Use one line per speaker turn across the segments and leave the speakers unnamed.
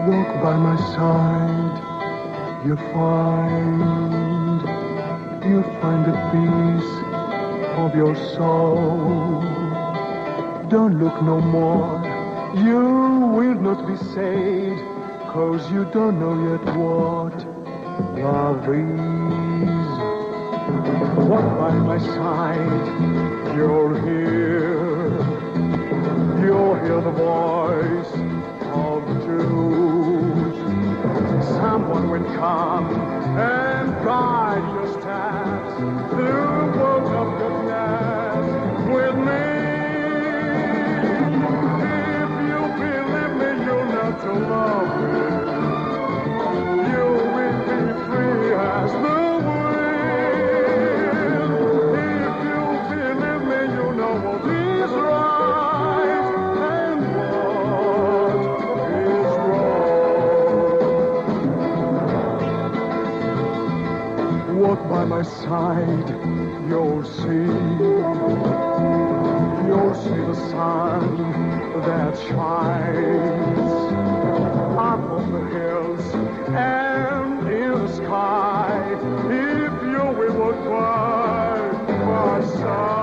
Walk by my side, you'll find the peace of your soul. Don't look no more, you will not be saved, 'cause you don't know yet what love is. Walk by my side, you'll hear the voice of truth. Someone will come and guide your steps through world of goodness with me. If you believe me, you'll learn to love me. You will be free as the wind. If you believe me, you know what is right and what is wrong. Walk by my side, you'll see the sun that shines up on the hills and in the sky. If you will walk by my side.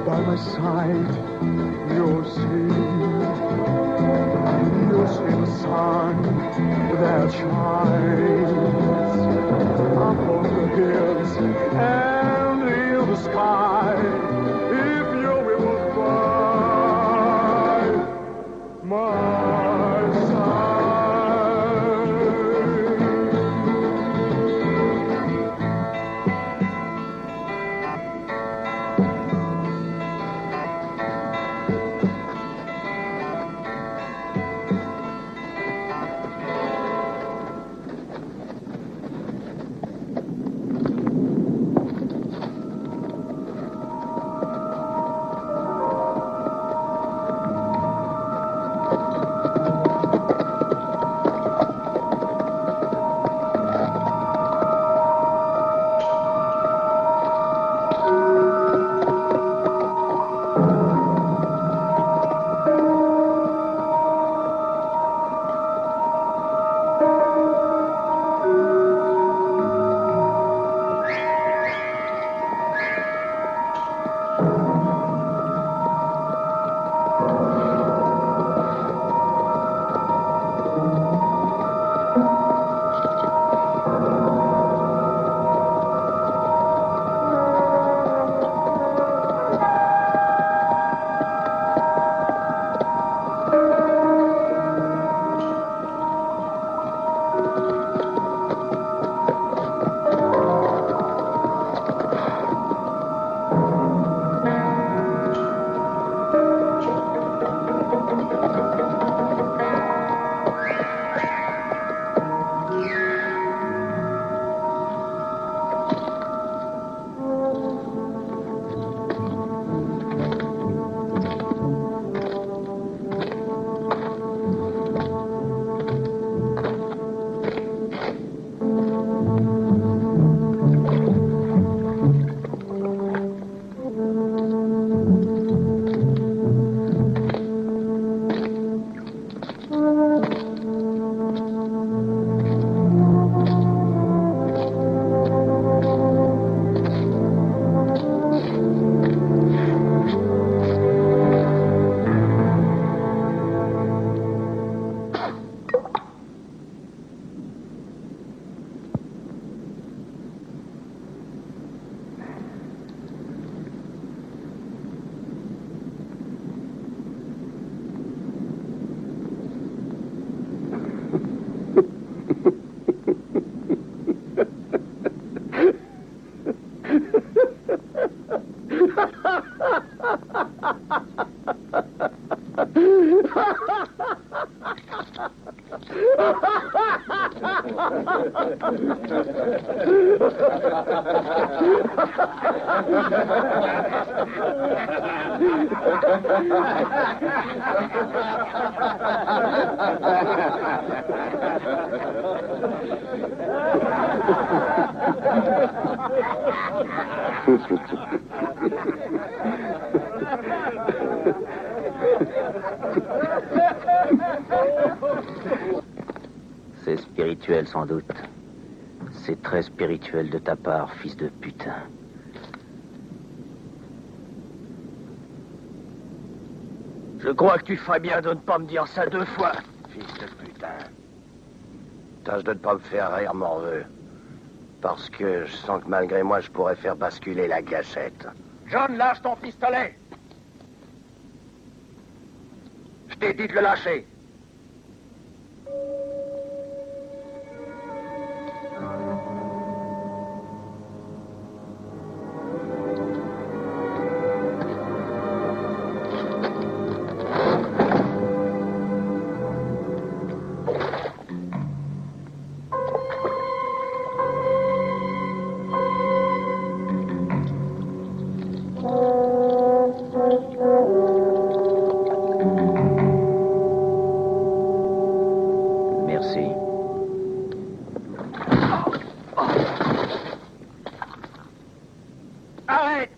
By my side, you'll see the sun that shines up on the hills and in the sky. If you will by my side.
C'est spirituel, sans doute. C'est très spirituel de ta part, fils de putain.
Je crois que tu ferais bien de ne pas me dire ça 2 fois.
Fils de putain. Tâche de ne pas me faire rire, morveux. Parce que je sens que malgré moi, je pourrais faire basculer la gâchette.
John, lâche ton pistolet. Je t'ai dit de le lâcher.
Merci.
Arrête!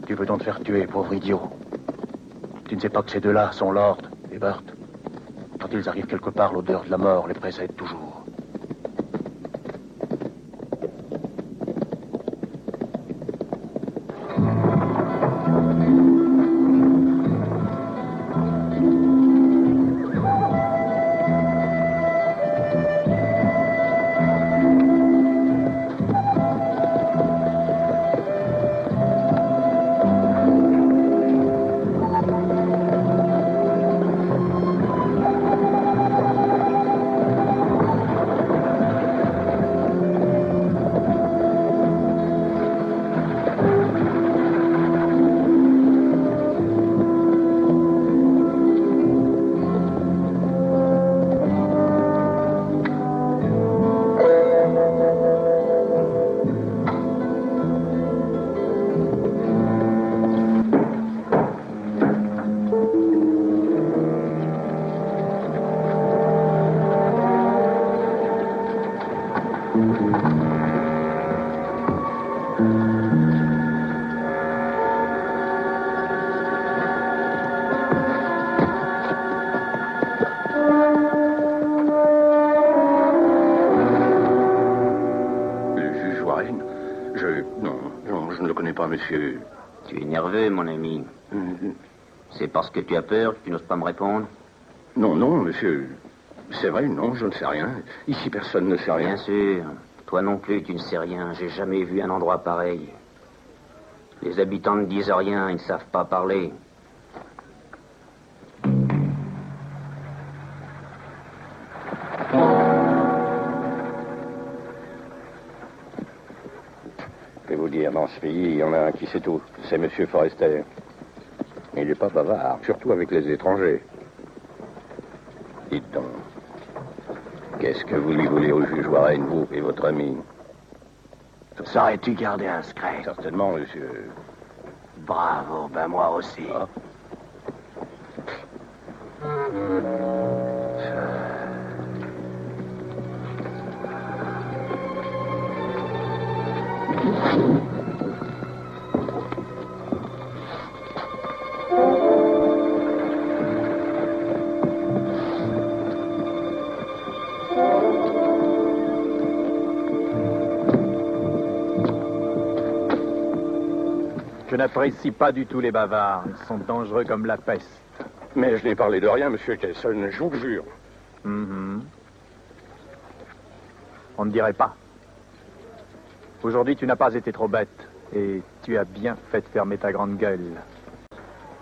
Tu veux donc te faire tuer, pauvre idiot. Tu ne sais pas que ces deux-là sont Lord et Burt. Quand ils arrivent quelque part, l'odeur de la mort les précède toujours.
Non, je ne le connais pas, monsieur.
Tu es nerveux, mon ami. C'est parce que tu as peur que tu n'oses pas me répondre?
Non, monsieur. C'est vrai, non, je ne sais rien. Ici, personne ne sait rien.
Bien sûr. Toi non plus, tu ne sais rien. J'ai jamais vu un endroit pareil. Les habitants ne disent rien, ils ne savent pas parler.
Je vais vous dire, dans ce pays, il y en a un qui sait tout. C'est monsieur Forrester. Il n'est pas bavard, surtout avec les étrangers. Dites donc, qu'est-ce que vous lui voulez au juge Warren, vous et votre ami?
Saurais-tu garder un secret?
Certainement, monsieur.
Bravo, ben moi aussi.
Ah.
Je n'apprécie pas du tout les bavards. Ils sont dangereux comme la peste.
Mais je n'ai parlé de rien, monsieur Kelson, je vous le jure.
On ne dirait pas. Aujourd'hui, tu n'as pas été trop bête. Et tu as bien fait de fermer ta grande gueule.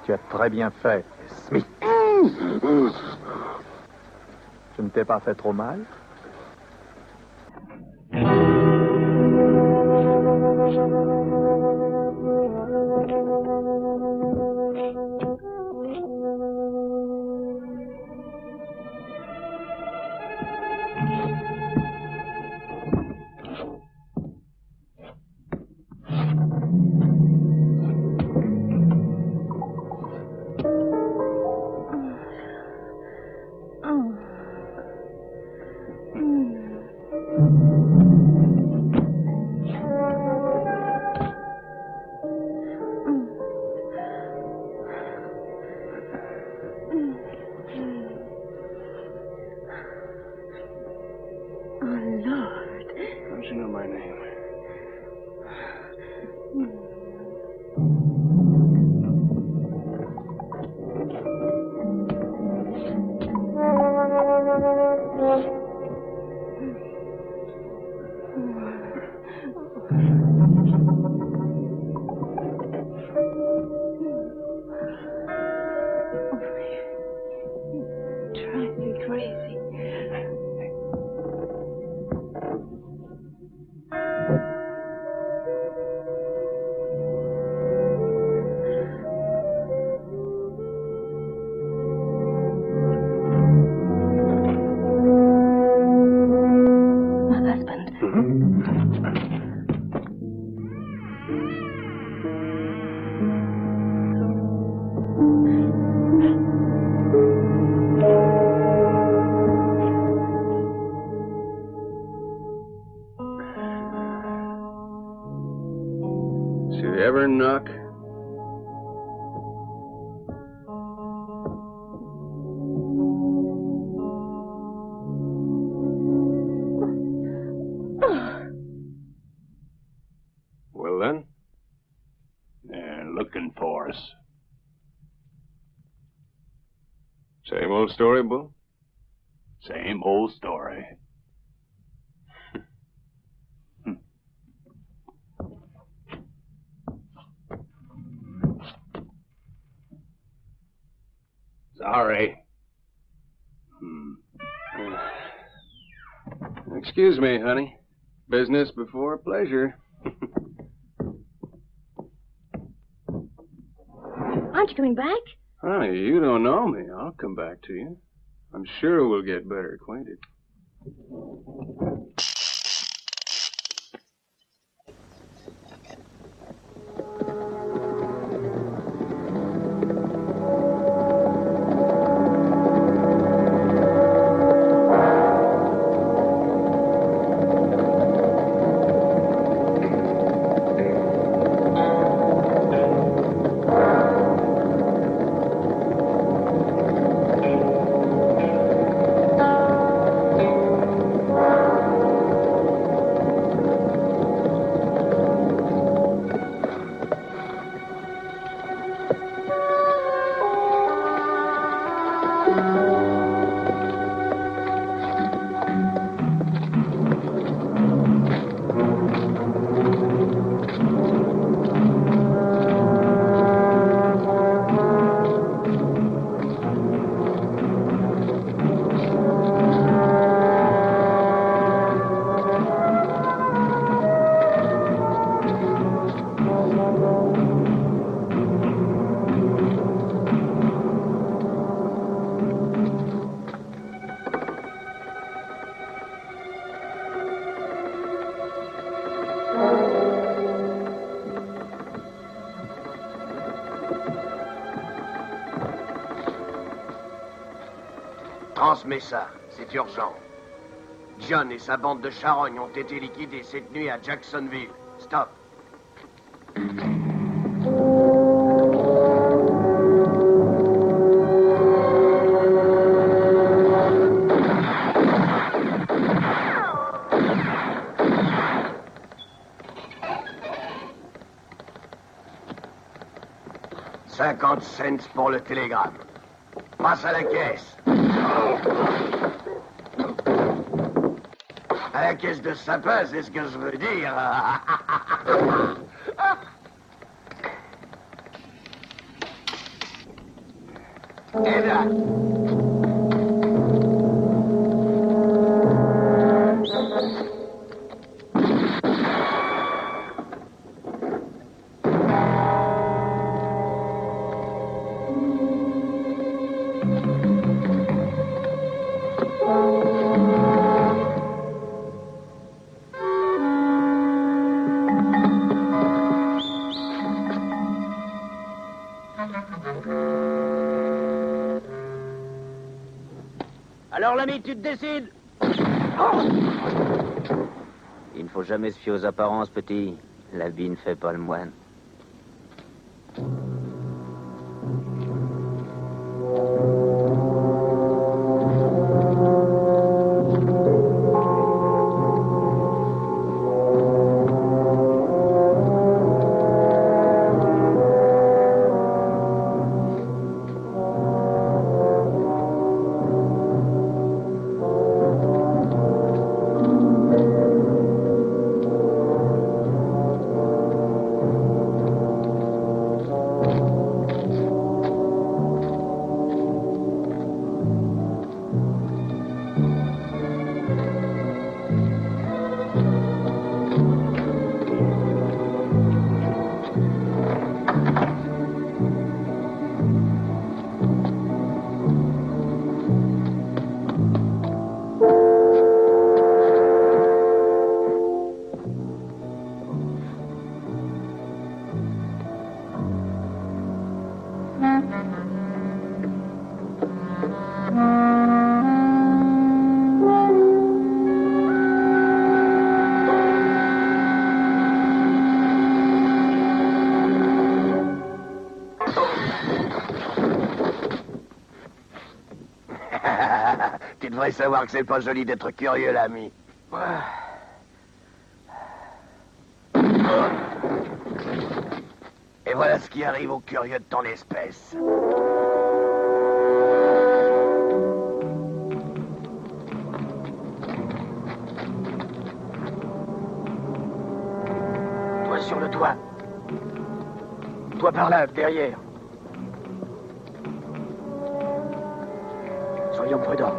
Tu as très bien fait, Smith. Je ne t'ai pas fait trop mal?
Should you ever knock? Well then?
They're looking for us.
Same old story, Bull?
Same old story. Sorry.
Excuse me, honey. Business before pleasure.
Aren't you coming back?
Honey, you don't know me. I'll come back to you. I'm sure we'll get better acquainted.
Transmets ça, c'est urgent. John et sa bande de charognes ont été liquidés cette nuit à Jacksonville. Stop. 50 cents pour le télégramme. Passe à la caisse. À la caisse de sapin, c'est ce que je veux dire. Et là.
Alors l'ami, tu te décides?
Il ne faut jamais se fier aux apparences, petit. L'habit ne fait pas le moine.
Tu devrais savoir que c'est pas joli d'être curieux, l'ami. Et voilà ce qui arrive aux curieux de ton espèce.
Toi sur le toit. Toi par là, derrière. Soyons prudents.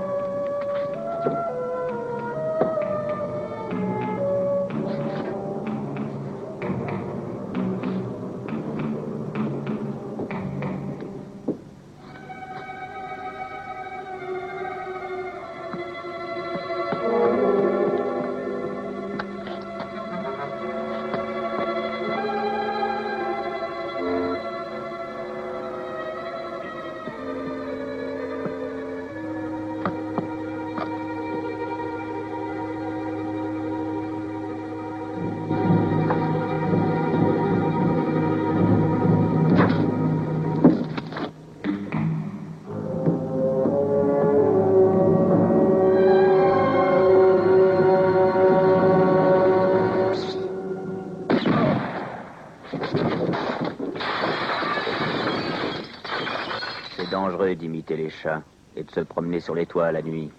C'est dangereux d'imiter les chats et de se promener sur les toits la nuit.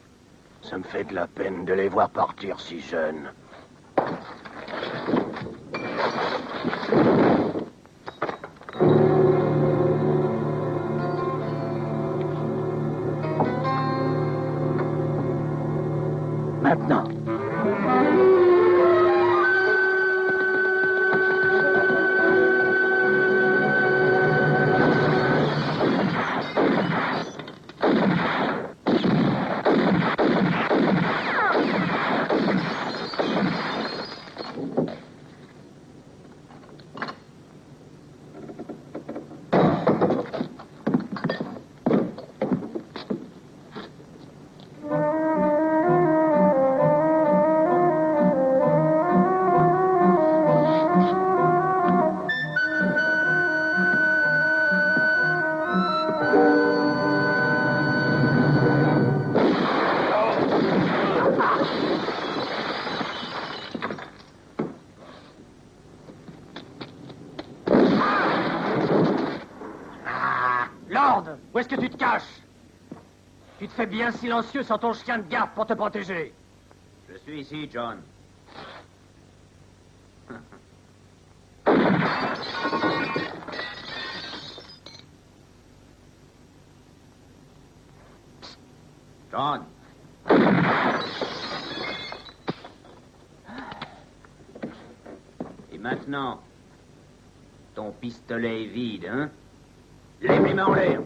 Ça me fait de la peine de les voir partir si jeunes.
Maintenant. Lord, où est-ce que tu te caches? Tu te fais bien silencieux sans ton chien de garde pour te protéger.
Je suis ici, John. John. Et maintenant, ton pistolet est vide, hein? Lève les mains en l'air.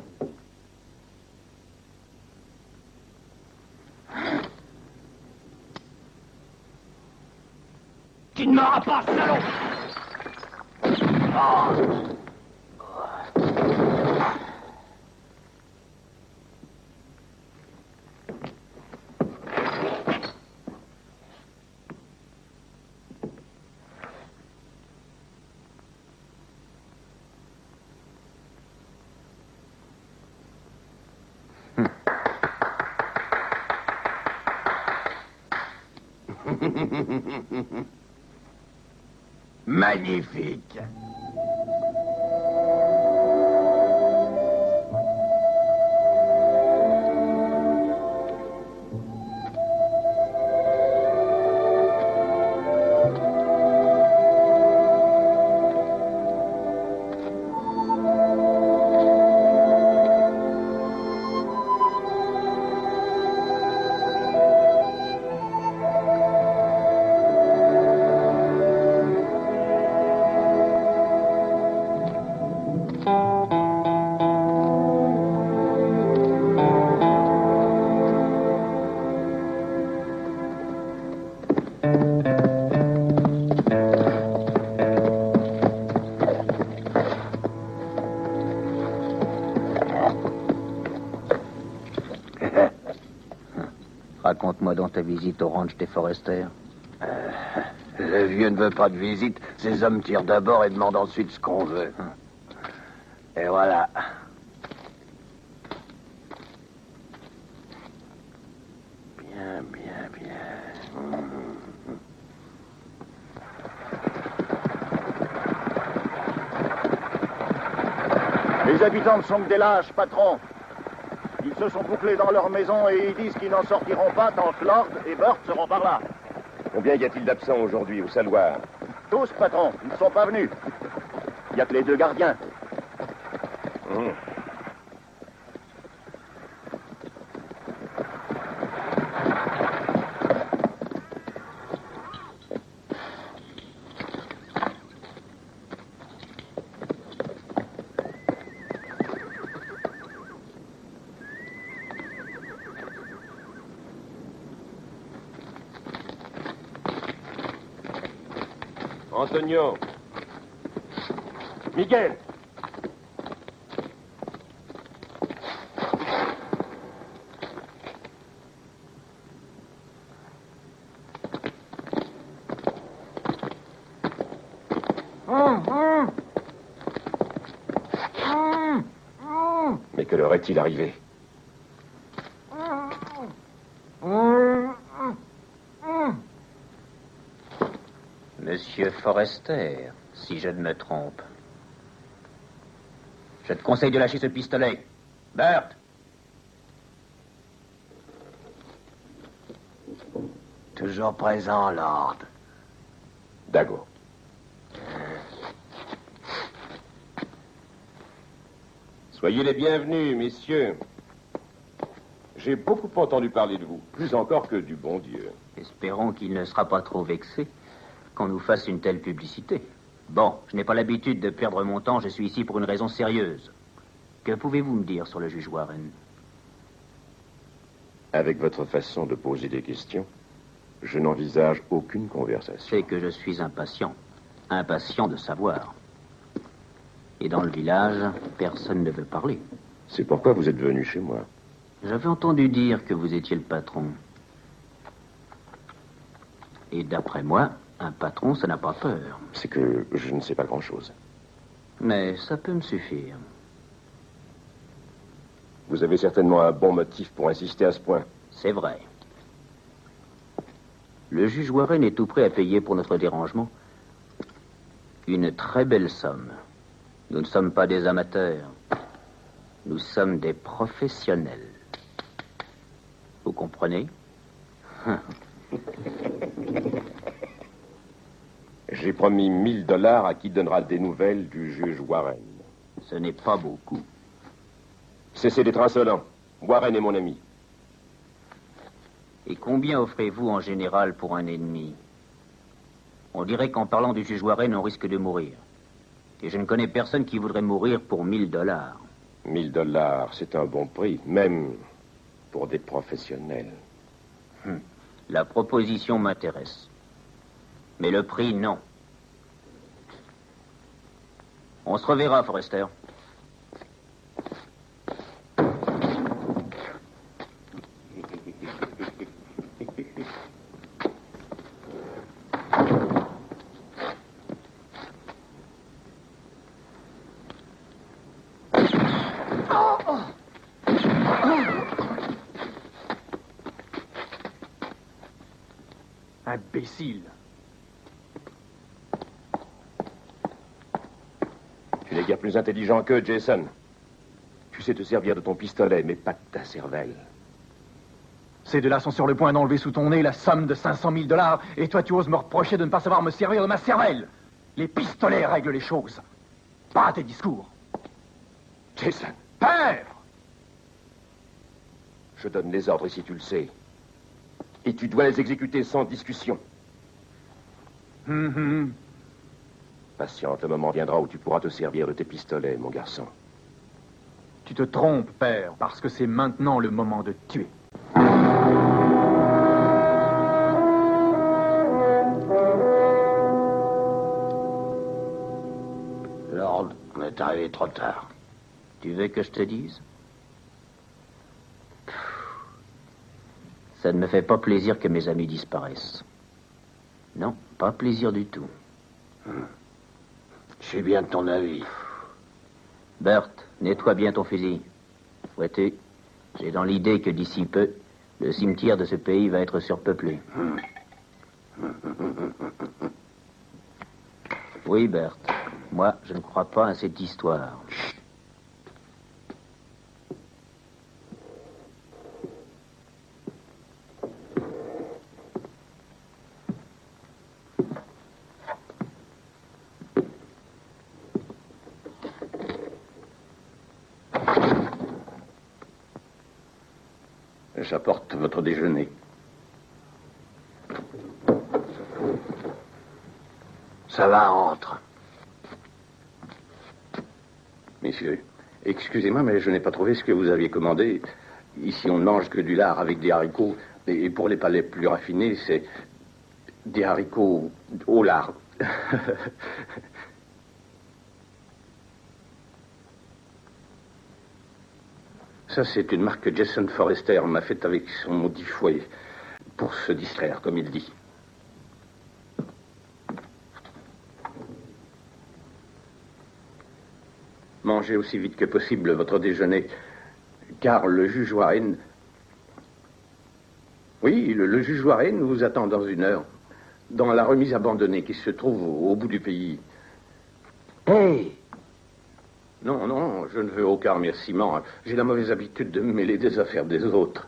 Tu ne m'auras pas, salaud!
Magnifique.
Raconte-moi donc ta visite au ranch des Forester.
Le vieux ne veut pas de visite. Ces hommes tirent d'abord et demandent ensuite ce qu'on veut. Et voilà. Bien, bien, bien.
Les habitants ne sont que des lâches, patron. Ils se sont bouclés dans leur maison et ils disent qu'ils n'en sortiront pas tant que Lord et Burt seront par là.
Combien y a-t-il d'absents aujourd'hui au saloir?
Tous, patron, ils ne sont pas venus. Il n'y a que les deux gardiens.
Antonio.
Miguel.
Mais que leur est-il arrivé?
Monsieur Forester, si je ne me trompe. Je te conseille de lâcher ce pistolet. Burt!
Toujours présent, Lord.
Dago. Soyez les bienvenus, messieurs. J'ai beaucoup entendu parler de vous, plus encore que du bon Dieu.
Espérons qu'il ne sera pas trop vexé qu'on nous fasse une telle publicité. Bon, je n'ai pas l'habitude de perdre mon temps, je suis ici pour une raison sérieuse. Que pouvez-vous me dire sur le juge Warren?
Avec votre façon de poser des questions, je n'envisage aucune conversation.
C'est que je suis impatient. Impatient de savoir. Et dans le village, personne ne veut parler.
C'est pourquoi vous êtes venu chez moi.
J'avais entendu dire que vous étiez le patron. Et d'après moi, un patron, ça n'a pas peur.
C'est que je ne sais pas grand-chose.
Mais ça peut me suffire.
Vous avez certainement un bon motif pour insister à ce point.
C'est vrai. Le juge Warren est tout prêt à payer pour notre dérangement une très belle somme. Nous ne sommes pas des amateurs. Nous sommes des professionnels. Vous comprenez?
J'ai promis $1000 à qui donnera des nouvelles du juge Warren.
Ce n'est pas beaucoup.
Cessez d'être insolent. Warren est mon ami.
Et combien offrez-vous en général pour un ennemi? On dirait qu'en parlant du juge Warren, on risque de mourir. Et je ne connais personne qui voudrait mourir pour $1000.
$1000, c'est un bon prix, même pour des professionnels.
La proposition m'intéresse. Mais le prix, non. On se reverra, Forrester.
Imbécile.
Tu n'es guère plus intelligent qu'eux, Jason. Tu sais te servir de ton pistolet, mais pas de ta cervelle.
Ces deux-là sont sur le point d'enlever sous ton nez la somme de $500 000, et toi tu oses me reprocher de ne pas savoir me servir de ma cervelle. Les pistolets règlent les choses, pas tes discours.
Jason.
Père!
Je donne les ordres ici, tu le sais. Et tu dois les exécuter sans discussion. Patiente, le moment viendra où tu pourras te servir de tes pistolets, mon garçon.
Tu te trompes, père, parce que c'est maintenant le moment de tuer.
Lord, on est arrivé trop tard.
Tu veux que je te dise? Ça ne me fait pas plaisir que mes amis disparaissent. Non, pas plaisir du tout.
Je suis bien de ton avis.
Bert, nettoie bien ton fusil. Vois-tu, j'ai dans l'idée que d'ici peu, le cimetière de ce pays va être surpeuplé. Oui, Bert. Moi, je ne crois pas à cette histoire.
J'apporte votre déjeuner. Ça va, entre.
Messieurs, excusez-moi, mais je n'ai pas trouvé ce que vous aviez commandé. Ici, on ne mange que du lard avec des haricots. Et pour les palais plus raffinés, c'est des haricots au lard. Ça, c'est une marque que Jason Forrester m'a faite avec son maudit fouet, pour se distraire, comme il dit. Mangez aussi vite que possible votre déjeuner, car le juge Warren... Oui, le juge Warren vous attend dans 1 heure, dans la remise abandonnée qui se trouve au bout du pays.
Hey!
Non, non, je ne veux aucun remerciement. J'ai la mauvaise habitude de me mêler des affaires des autres.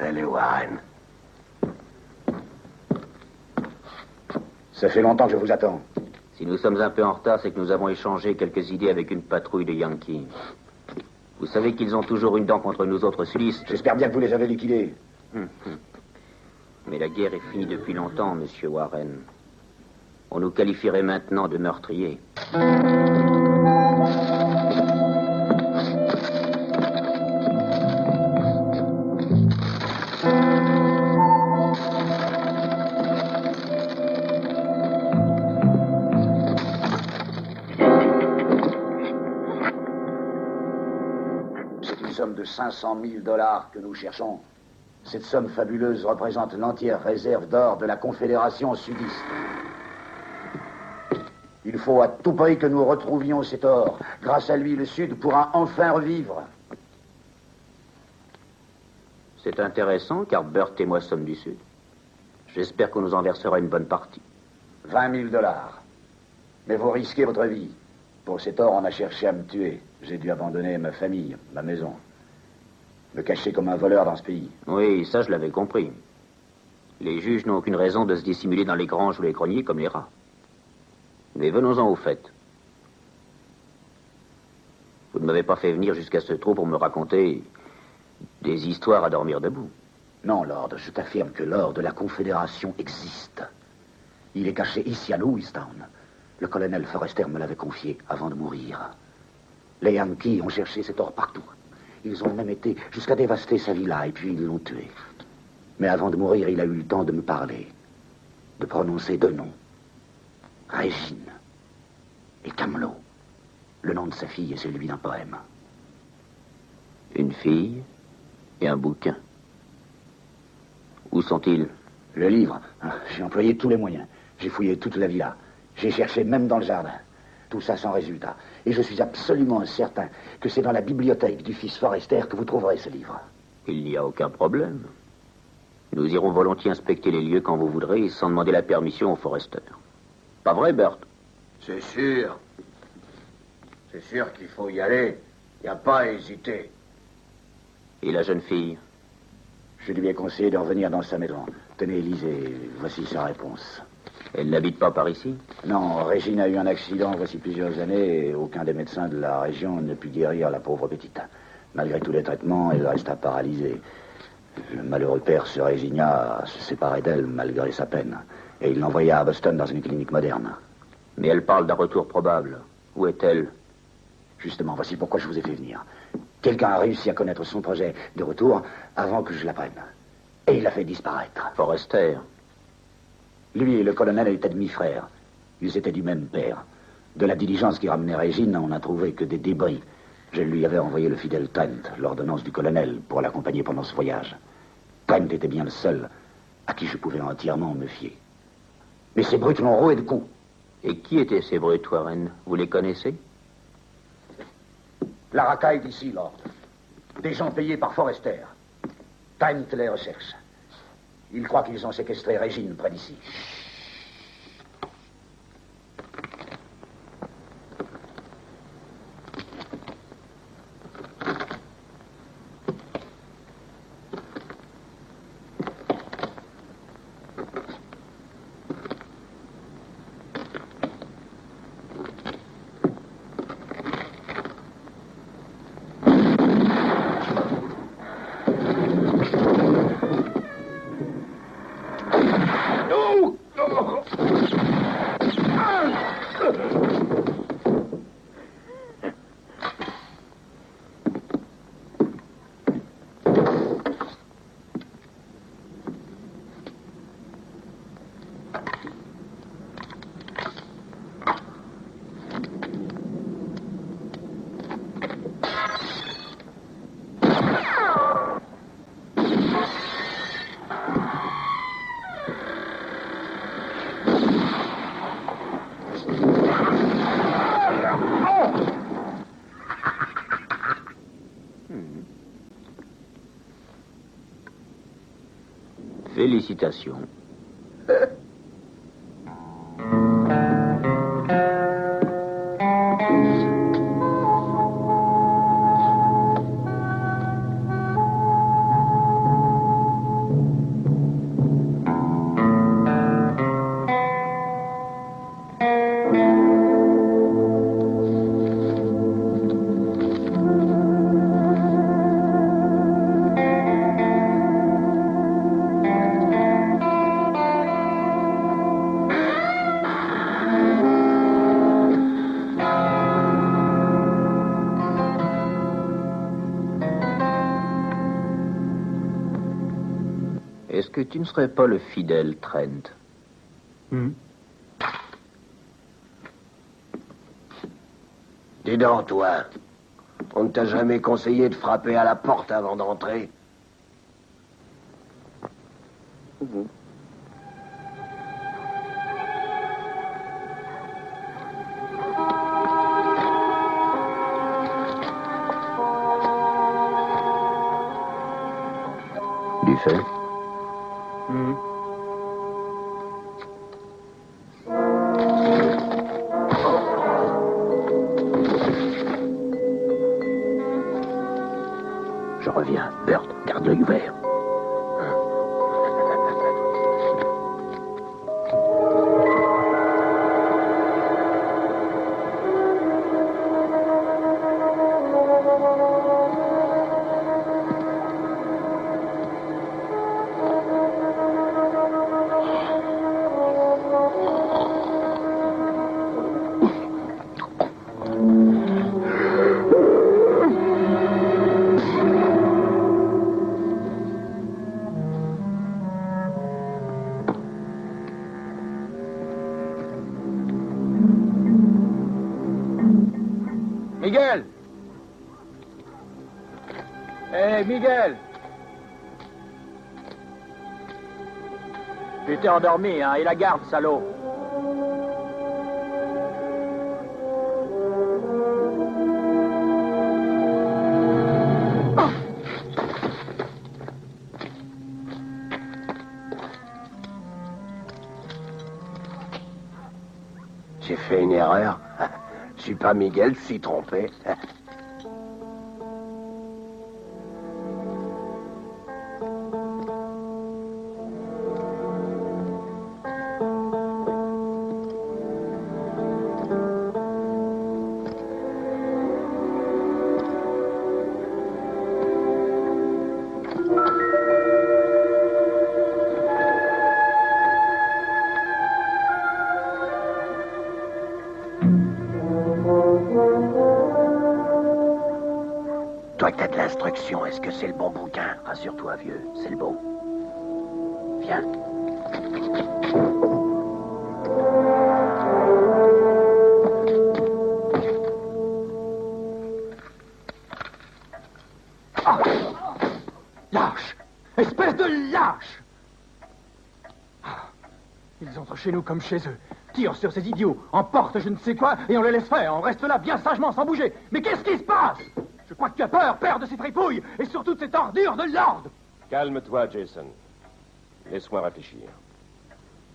Burdell et Warren.
Ça fait longtemps que je vous attends.
Si nous sommes un peu en retard, c'est que nous avons échangé quelques idées avec une patrouille de Yankees. Vous savez qu'ils ont toujours une dent contre nous autres sudistes.
J'espère bien que vous les avez liquidés.
Mais la guerre est finie depuis longtemps, monsieur Warren. On nous qualifierait maintenant de meurtriers.
De 500 000 $ que nous cherchons. Cette somme fabuleuse représente l'entière réserve d'or de la Confédération sudiste. Il faut à tout prix que nous retrouvions cet or. Grâce à lui, le Sud pourra enfin revivre.
C'est intéressant, car Burt et moi sommes du Sud. J'espère qu'on nous en versera une bonne partie.
20 000 $. Mais vous risquez votre vie. Pour cet or, on a cherché à me tuer. J'ai dû abandonner ma famille, ma maison. Me cacher comme un voleur dans ce pays.
Oui, ça je l'avais compris. Les juges n'ont aucune raison de se dissimuler dans les granges ou les greniers comme les rats. Mais venons-en au fait. Vous ne m'avez pas fait venir jusqu'à ce trou pour me raconter des histoires à dormir debout.
Non, Lord, je t'affirme que l'or de la Confédération existe. Il est caché ici à Lewistown. Le colonel Forrester me l'avait confié avant de mourir. Les Yankees ont cherché cet or partout. Ils ont même été jusqu'à dévaster sa villa et puis ils l'ont tué. Mais avant de mourir, il a eu le temps de me parler, de prononcer deux noms. Régine et Camelot. Le nom de sa fille est celui d'un poème.
Une fille et un bouquin. Où sont-ils?
Le livre. J'ai employé tous les moyens. J'ai fouillé toute la villa. J'ai cherché même dans le jardin. Tout ça sans résultat. Et je suis absolument certain que c'est dans la bibliothèque du fils Forrester que vous trouverez ce livre.
Il n'y a aucun problème. Nous irons volontiers inspecter les lieux quand vous voudrez, sans demander la permission au Forrester. Pas vrai, Burt?
C'est sûr. C'est sûr qu'il faut y aller. Il n'y a pas à hésiter.
Et la jeune fille?
Je lui ai conseillé de revenir dans sa maison. Tenez, lisez, voici sa réponse.
Elle n'habite pas par ici?
Non, Régine a eu un accident voici plusieurs années et aucun des médecins de la région ne put guérir la pauvre petite. Malgré tous les traitements, elle resta paralysée. Le malheureux père se résigna à se séparer d'elle malgré sa peine. Et il l'envoya à Boston dans une clinique moderne.
Mais elle parle d'un retour probable. Où est-elle?
Justement, voici pourquoi je vous ai fait venir. Quelqu'un a réussi à connaître son projet de retour avant que je l'apprenne. Et il l'a fait disparaître.
Forrester?
Lui et le colonel étaient demi-frères. Ils étaient du même père. De la diligence qui ramenait Régine, on n'a trouvé que des débris. Je lui avais envoyé le fidèle Trent, l'ordonnance du colonel, pour l'accompagner pendant ce voyage. Trent était bien le seul à qui je pouvais entièrement me fier. Mais ces brutes l'ont roué de coups.
Et qui étaient ces brutes, Warren? Vous les connaissez?
La racaille d'ici, Lord. Des gens payés par Forrester. Trent les recherche. Ils croient qu'ils ont séquestré Régine près d'ici.
Félicitations. que tu ne serais pas le fidèle Trent?
Dis donc, toi, on ne t'a jamais conseillé de frapper à la porte avant d'entrer?
Du fait? Je reviens. Bert, garde l'œil ouvert.
Miguel! Hé, Miguel! Tu t'es endormi, hein? Et la garde, salaud!
J'ai fait une erreur. Je suis pas Miguel, je suis trompé. Toi que t'as de l'instruction, est-ce que c'est le bon bouquin?
Rassure-toi, vieux, c'est le bon. Viens.
Ah! Lâche! Espèce de lâche! Ils entrent chez nous comme chez eux. Tirent sur ces idiots, emportent je ne sais quoi, et on les laisse faire. On reste là bien sagement sans bouger. Mais qu'est-ce qui se passe? Je crois que tu as peur de ces tripouilles, et surtout de cette ordure de Lord.
Calme-toi, Jason. Laisse-moi réfléchir.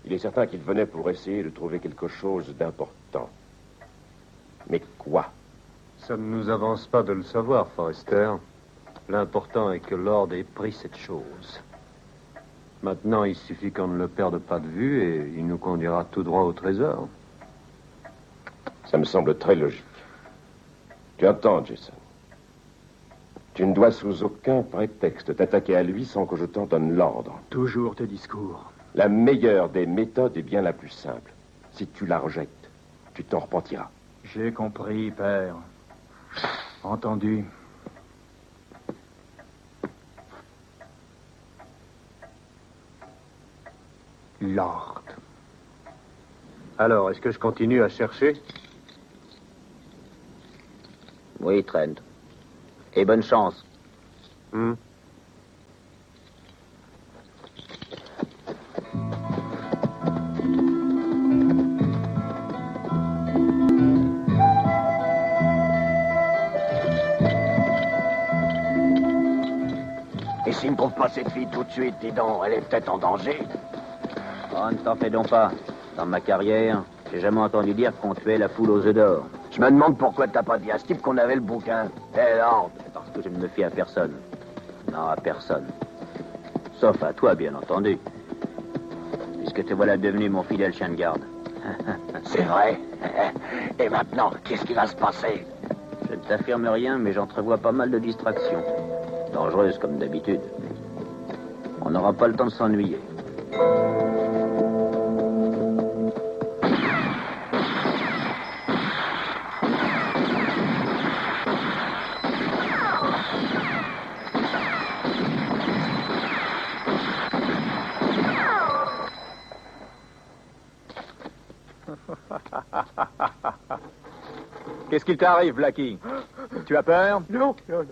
Il est certain qu'il venait pour essayer de trouver quelque chose d'important. Mais quoi?
Ça ne nous avance pas de le savoir, Forrester. L'important est que Lord ait pris cette chose. Maintenant, il suffit qu'on ne le perde pas de vue et il nous conduira tout droit au trésor.
Ça me semble très logique. Tu entends, Jason? Tu ne dois sous aucun prétexte t'attaquer à lui sans que je t'en donne l'ordre.
Toujours tes discours.
La meilleure des méthodes est bien la plus simple. Si tu la rejettes, tu t'en repentiras.
J'ai compris, père. Entendu. Lord.
Alors, est-ce que je continue à chercher?
Oui, Trent. Et bonne chance.
Et s'il ne trouve pas cette fille tout de suite, dis donc, elle est peut-être en danger.
Oh, ne t'en fais donc pas. Dans ma carrière, j'ai jamais entendu dire qu'on tuait la poule aux œufs d'or.
Je me demande pourquoi t'as pas dit à ce type qu'on avait le bouquin. Eh, Lord.
Parce que je ne me fie à personne. Non, à personne. Sauf à toi, bien entendu. Puisque te voilà devenu mon fidèle chien de garde.
C'est vrai. Et maintenant, qu'est-ce qui va se passer?
Je ne t'affirme rien, mais j'entrevois pas mal de distractions. Dangereuses comme d'habitude. On n'aura pas le temps de s'ennuyer.
Qu'est-ce qu'il t'arrive, Blackie? Tu as peur?
Non, non, non.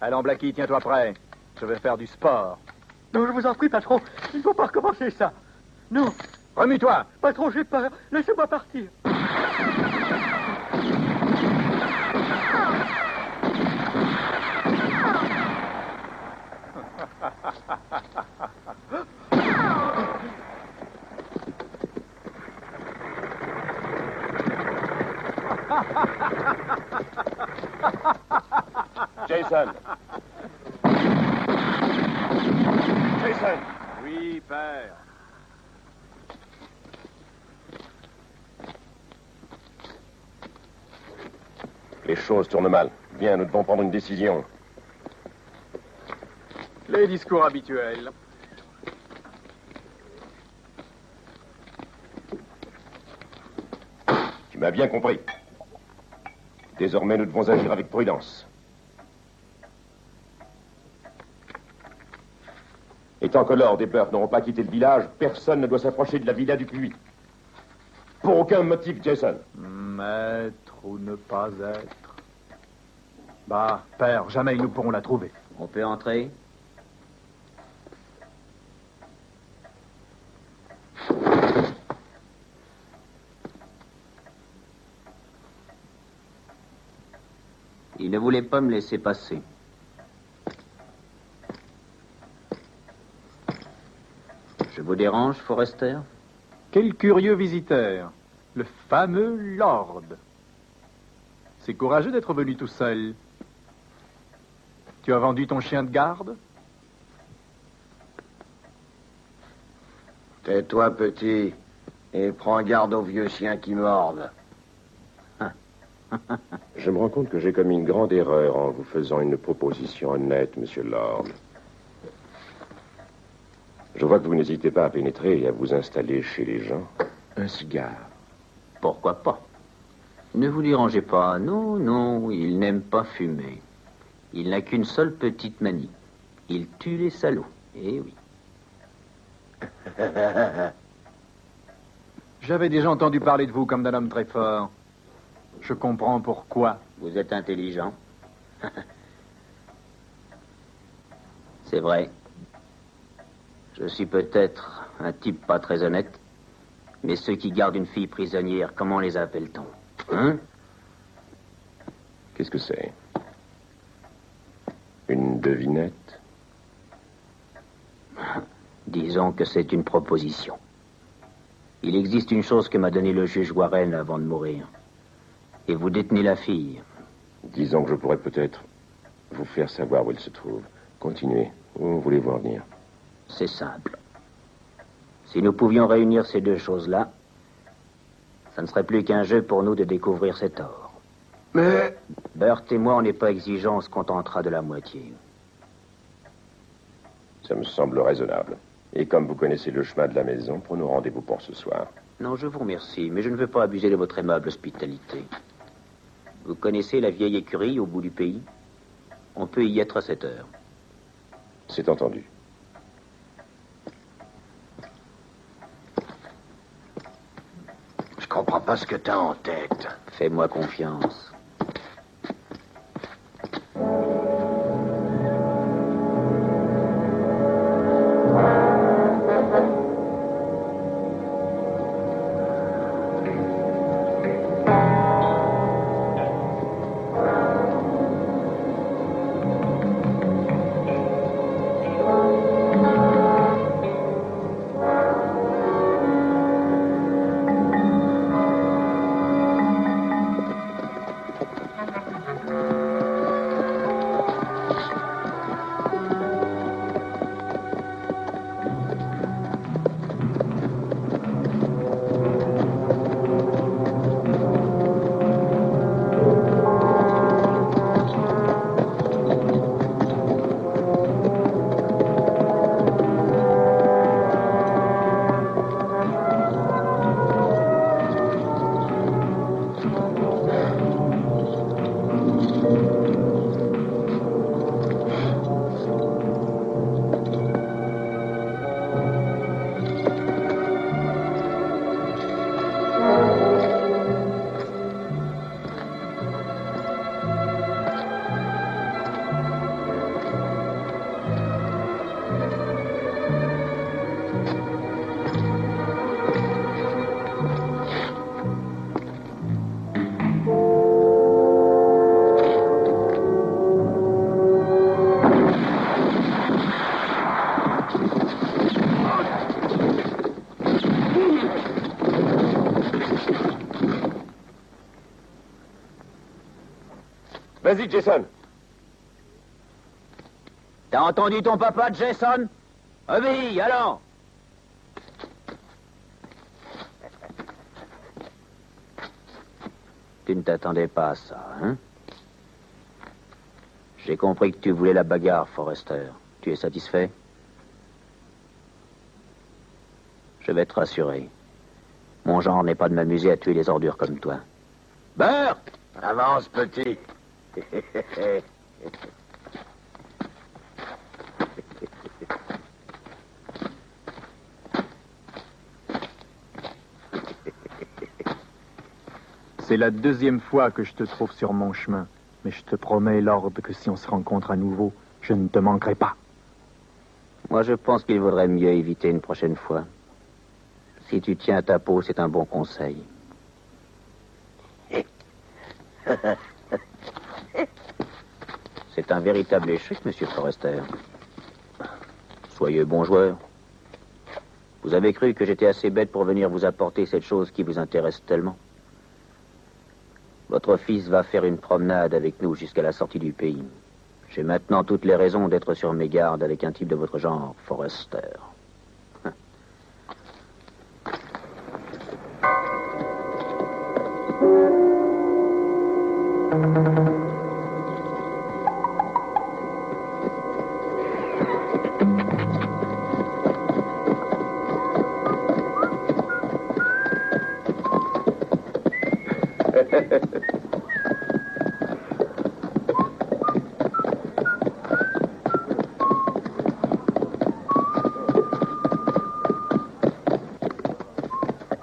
Allons, Blackie, tiens-toi prêt. Je vais faire du sport.
Non, je vous en prie, patron. Il ne faut pas recommencer ça. Non.
Remue-toi.
Patron, j'ai peur. Laissez-moi partir.
Jason. Jason.
Oui, père.
Les choses tournent mal. Viens, nous devons prendre une décision.
Les discours habituels.
Tu m'as bien compris. Désormais, nous devons agir avec prudence. Et tant que Lord et Burt n'auront pas quitté le village, personne ne doit s'approcher de la villa du puits. Pour aucun motif, Jason.
Être ou ne pas être. Bah, père, jamais ils ne pourront la trouver.
On peut entrer? Il ne voulait pas me laisser passer. Je vous dérange, Forrester?
Quel curieux visiteur. Le fameux Lord. C'est courageux d'être venu tout seul. Tu as vendu ton chien de garde?
Tais-toi, petit, et prends garde aux vieux chiens qui mordent.
Je me rends compte que j'ai commis une grande erreur en vous faisant une proposition honnête, monsieur Lord. Je vois que vous n'hésitez pas à pénétrer et à vous installer chez les gens. Un cigare.
Pourquoi pas? Ne vous dérangez pas. Non, non, il n'aime pas fumer. Il n'a qu'une seule petite manie. Il tue les salauds. Eh oui.
J'avais déjà entendu parler de vous comme d'un homme très fort. Je comprends pourquoi.
Vous êtes intelligent. C'est vrai. Je suis peut-être un type pas très honnête, mais ceux qui gardent une fille prisonnière, comment les appelle-t-on? Hein?
Qu'est-ce que c'est? Une devinette?
Disons que c'est une proposition. Il existe une chose que m'a donnée le juge Warren avant de mourir. Et vous détenez la fille.
Disons que je pourrais peut-être vous faire savoir où elle se trouve. Continuez. Où voulez-vous en venir?
C'est simple. Si nous pouvions réunir ces deux choses-là, ça ne serait plus qu'un jeu pour nous de découvrir cet or.
Mais...
Burt et moi, on n'est pas exigeants, on se contentera de la moitié.
Ça me semble raisonnable. Et comme vous connaissez le chemin de la maison, prenons rendez-vous pour ce soir.
Non, je vous remercie, mais je ne veux pas abuser de votre aimable hospitalité. Vous connaissez la vieille écurie au bout du pays? On peut y être à 7 heures.
C'est entendu.
Je comprends pas ce que t'as en tête.
Fais-moi confiance.
Vas-y, Jason.
T'as entendu ton papa, Jason? Obéis, allons! Tu ne t'attendais pas à ça, hein? J'ai compris que tu voulais la bagarre, Forrester. Tu es satisfait? Je vais te rassurer. Mon genre n'est pas de m'amuser à tuer les ordures comme toi. Burt!
Avance, petit.
C'est la deuxième fois que je te trouve sur mon chemin. Mais je te promets, Lord, que si on se rencontre à nouveau, je ne te manquerai pas.
Moi, je pense qu'il vaudrait mieux éviter une prochaine fois. Si tu tiens à ta peau, c'est un bon conseil. C'est un véritable échec, Monsieur Forrester. Soyez bon joueur. Vous avez cru que j'étais assez bête pour venir vous apporter cette chose qui vous intéresse tellement? Votre fils va faire une promenade avec nous jusqu'à la sortie du pays. J'ai maintenant toutes les raisons d'être sur mes gardes avec un type de votre genre, Forrester.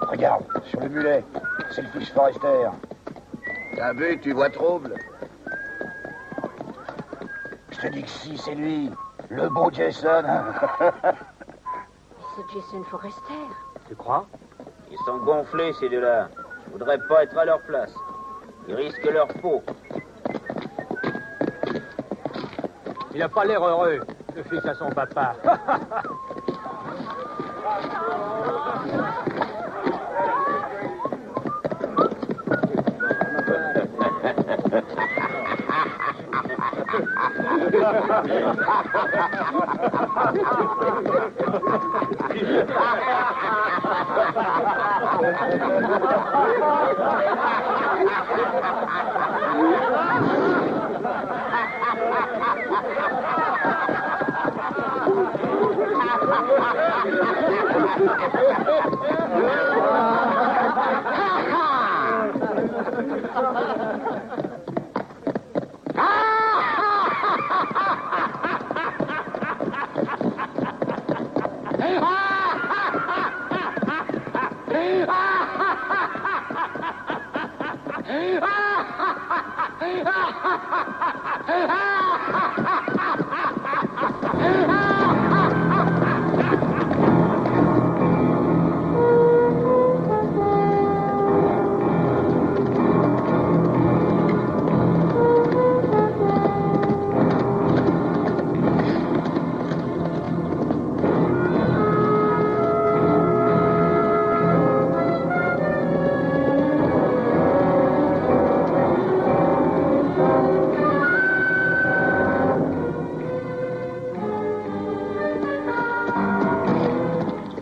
Regarde, sur le mulet, c'est le fils Forrester.
T'as vu, tu vois trouble?
Je te dis que si, c'est lui, le beau Jason.
C'est Jason Forrester.
Tu crois?
Ils sont gonflés, ces deux-là. Je voudrais pas être à leur place. Ils risquent leur peau.
Il n'a pas l'air heureux, le fils à son papa.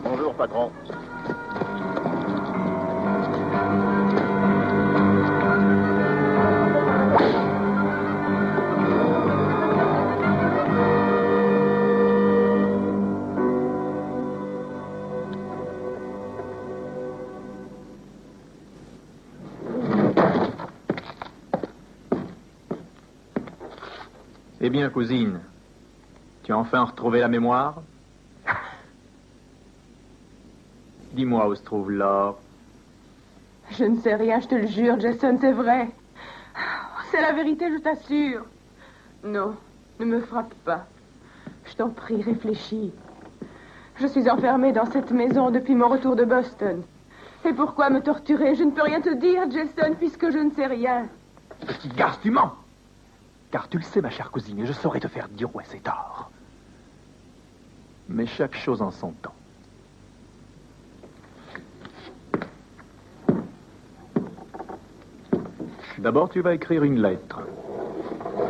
Bonjour, patron.
Eh bien, cousine, tu as enfin retrouvé la mémoire? Dis-moi où se trouve l'or.
Je ne sais rien, je te le jure, Jason, c'est vrai. C'est la vérité, je t'assure. Non, ne me frappe pas. Je t'en prie, réfléchis. Je suis enfermée dans cette maison depuis mon retour de Boston. Et pourquoi me torturer? Je ne peux rien te dire, Jason, puisque je ne sais rien.
Petit garce, tu mens. Car tu le sais, ma chère cousine, et je saurais te faire dire où est cet or. Mais chaque chose en son temps. D'abord, tu vas écrire une lettre.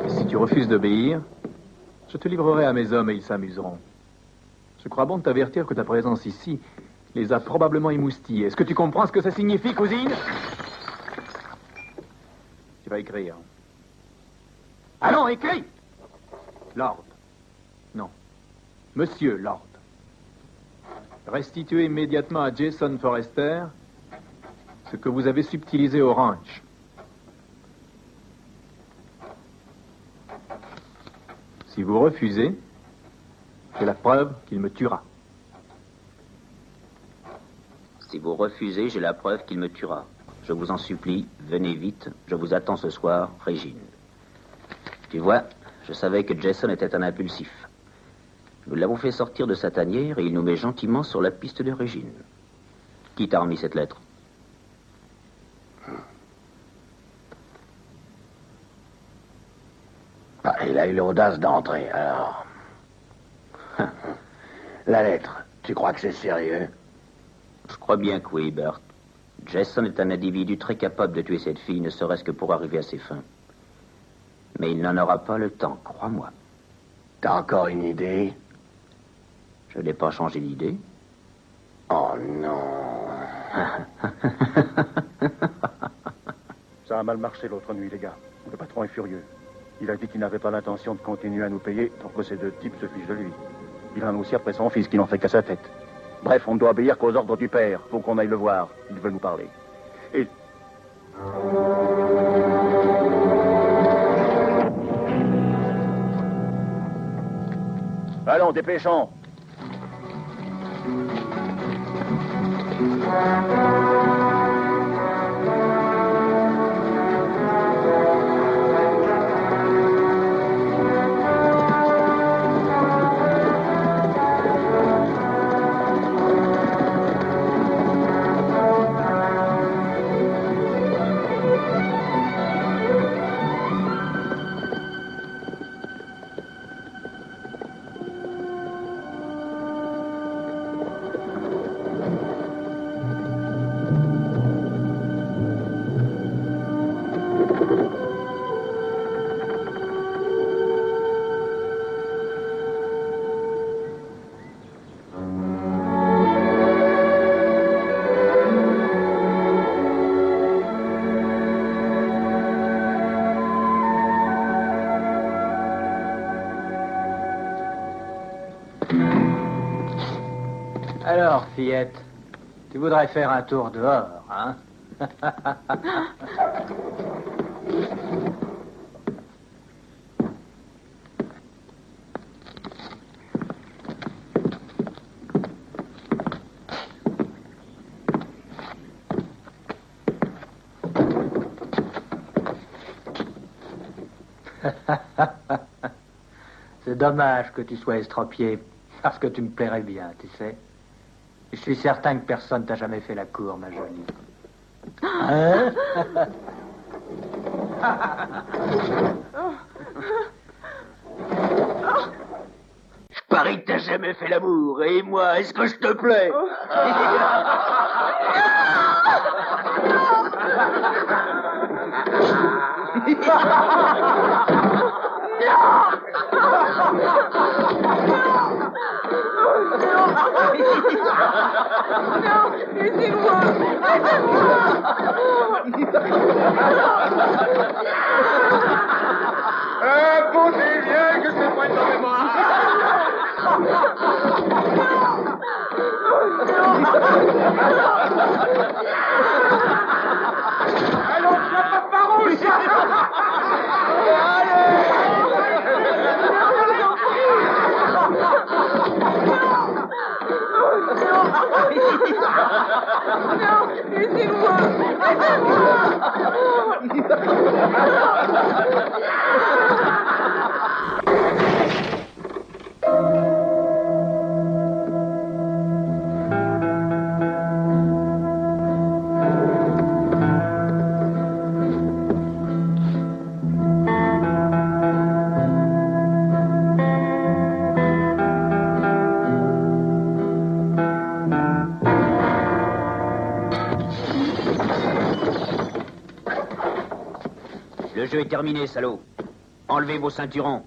Et si tu refuses d'obéir, je te livrerai à mes hommes et ils s'amuseront. Je crois bon de t'avertir que ta présence ici les a probablement émoustillés. Est-ce que tu comprends ce que ça signifie, cousine? Tu vas écrire. Allons, écris! Lord. Non. Monsieur Lord. Restituez immédiatement à Jason Forrester ce que vous avez subtilisé au ranch. Si vous refusez, j'ai la preuve qu'il me tuera.
Si vous refusez, j'ai la preuve qu'il me tuera. Je vous en supplie, venez vite. Je vous attends ce soir, Régine. Tu vois, je savais que Jason était un impulsif. Nous l'avons fait sortir de sa tanière et il nous met gentiment sur la piste de Régine. Qui t'a remis cette lettre?
Ah, il a eu l'audace d'entrer, alors. La lettre, tu crois que c'est sérieux?
Je crois bien que oui, Bert. Jason est un individu très capable de tuer cette fille, ne serait-ce que pour arriver à ses fins. Mais il n'en aura pas le temps, crois-moi.
T'as encore une idée?
Je n'ai pas changé d'idée.
Oh non.
Ça a mal marché l'autre nuit, les gars. Le patron est furieux. Il a dit qu'il n'avait pas l'intention de continuer à nous payer tant que ces deux types se fichent de lui. Il en a aussi après son fils qui n'en fait qu'à sa tête. Bref, on ne doit obéir qu'aux ordres du père. Faut qu'on aille le voir. Il veut nous parler. Et... Allons, dépêchons.
Alors, fillette, tu voudrais faire un tour dehors, hein? C'est dommage que tu sois estropié, parce que tu me plairais bien, tu sais. Je suis certain que personne t'a jamais fait la cour, ma jolie. Hein?
Je parie que t'as jamais fait l'amour. Et moi, est-ce que je te plais?
Non, laissez-moi.
Posez bien que c'est pas dans mes bras. Allons, viens pas farouche.
Non, laissez-moi.
Le jeu est terminé, salaud. Enlevez vos ceinturons.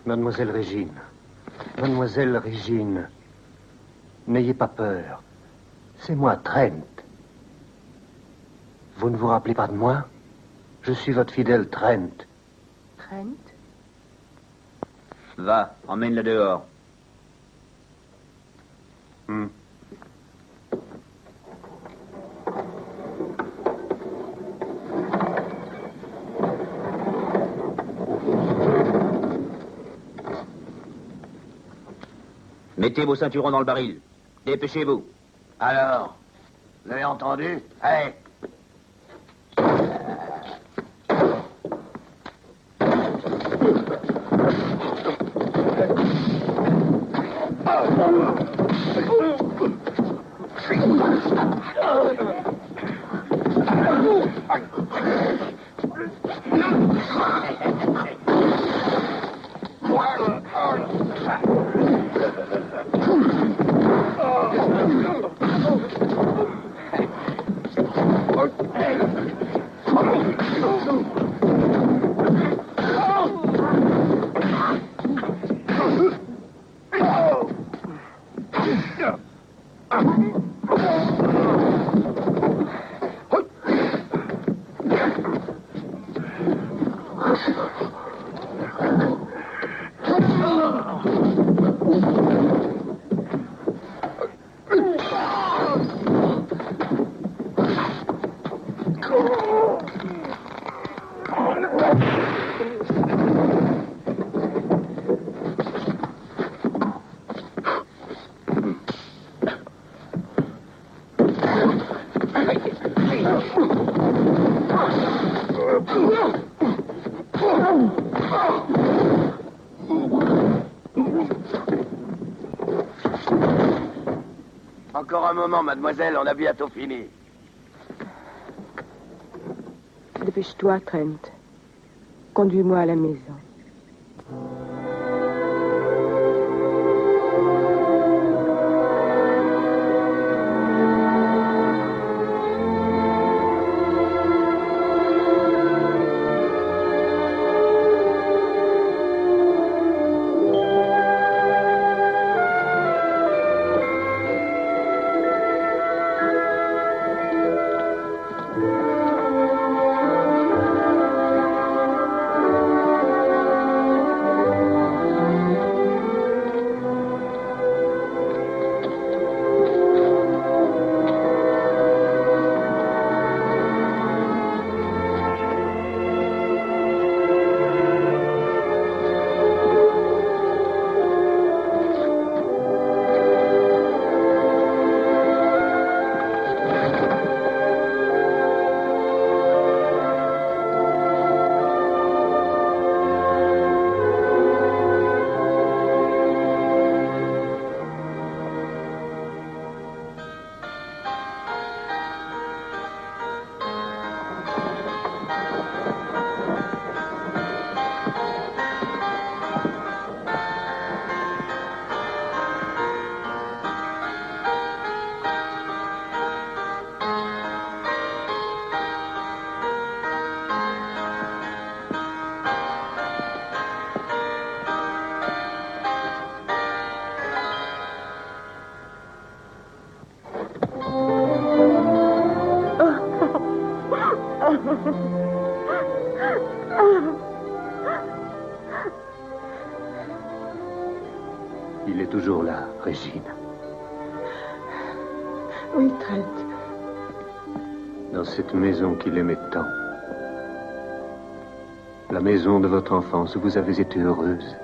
Mademoiselle Régine. Mademoiselle Régine. N'ayez pas peur. C'est moi, Trent. Vous ne vous rappelez pas de moi? Je suis votre fidèle Trent.
Trent?
Va, emmène-la dehors. Mettez vos ceinturons dans le baril. Dépêchez-vous.
Alors, vous avez entendu? Allez. Encore un moment, mademoiselle, on a bientôt fini.
Dépêche-toi, Trent. Conduis-moi à la maison.
Il est toujours là, Régine.
Oui, Trent.
Dans cette maison qu'il aimait tant. La maison de votre enfance où vous avez été heureuse.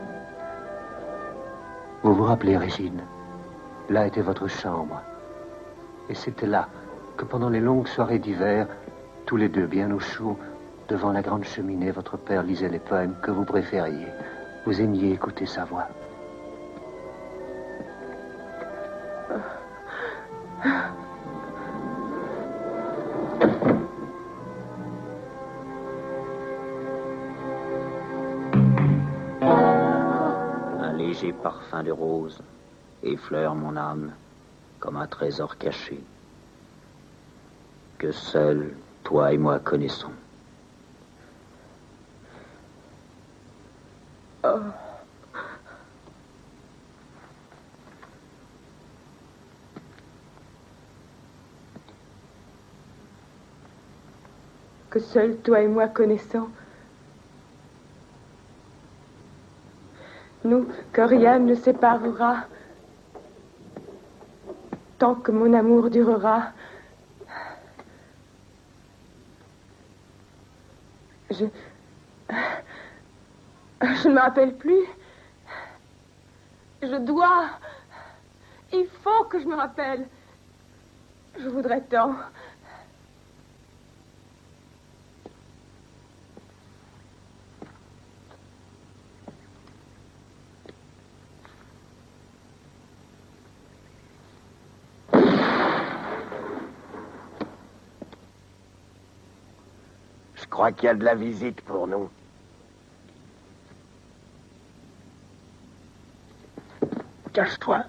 Vous vous rappelez, Régine? Là était votre chambre. Et c'était là que pendant les longues soirées d'hiver, tous les deux bien au chaud, devant la grande cheminée, votre père lisait les poèmes que vous préfériez. Vous aimiez écouter sa voix.
léger parfum de rose effleure mon âme comme un trésor caché que seuls toi et moi connaissons.
Oh. Que seuls toi et moi connaissons. Nous, que rien ne séparera. Tant que mon amour durera. Je ne me rappelle plus. Je dois. Il faut que je me rappelle. Je voudrais tant.
Je crois qu'il y a de la visite pour nous. Cache-toi.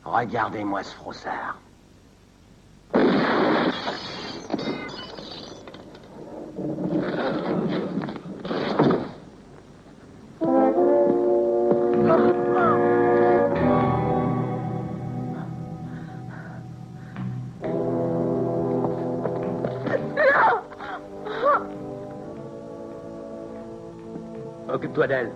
Regardez-moi ce froussard.
Occupe-toi d'elle.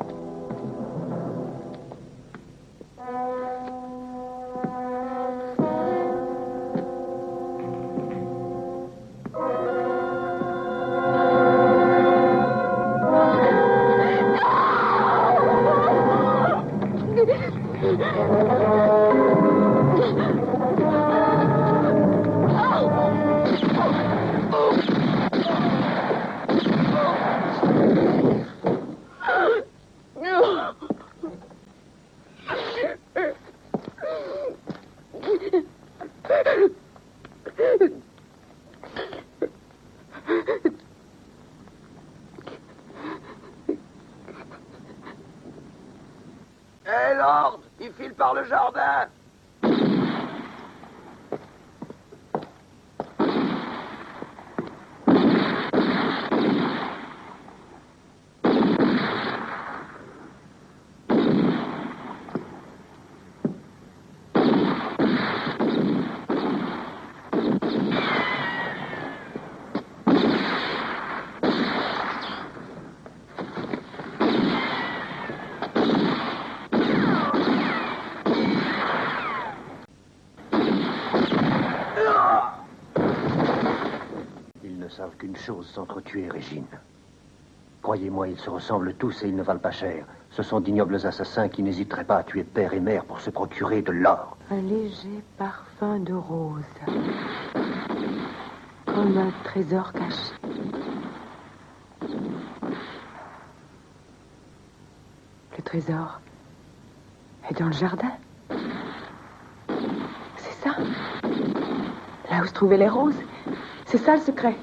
Hé, Lord, il file par le jardin.
savent qu'une chose, s'entretuer, Régine. Croyez-moi, ils se ressemblent tous et ils ne valent pas cher. Ce sont d'ignobles assassins qui n'hésiteraient pas à tuer père et mère pour se procurer de l'or.
Un léger parfum de rose. Comme un trésor caché. Le trésor est dans le jardin. C'est ça. Là où se trouvaient les roses. C'est ça le secret.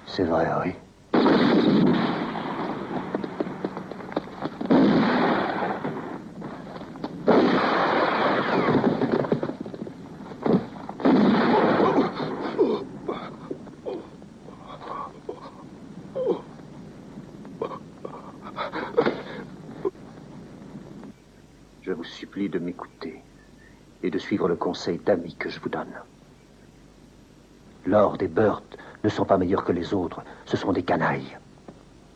C'est vrai, oui. Je vous supplie de m'écouter et de suivre le conseil d'amis que je vous donne. Lord et Burt ne sont pas meilleurs que les autres. Ce sont des canailles.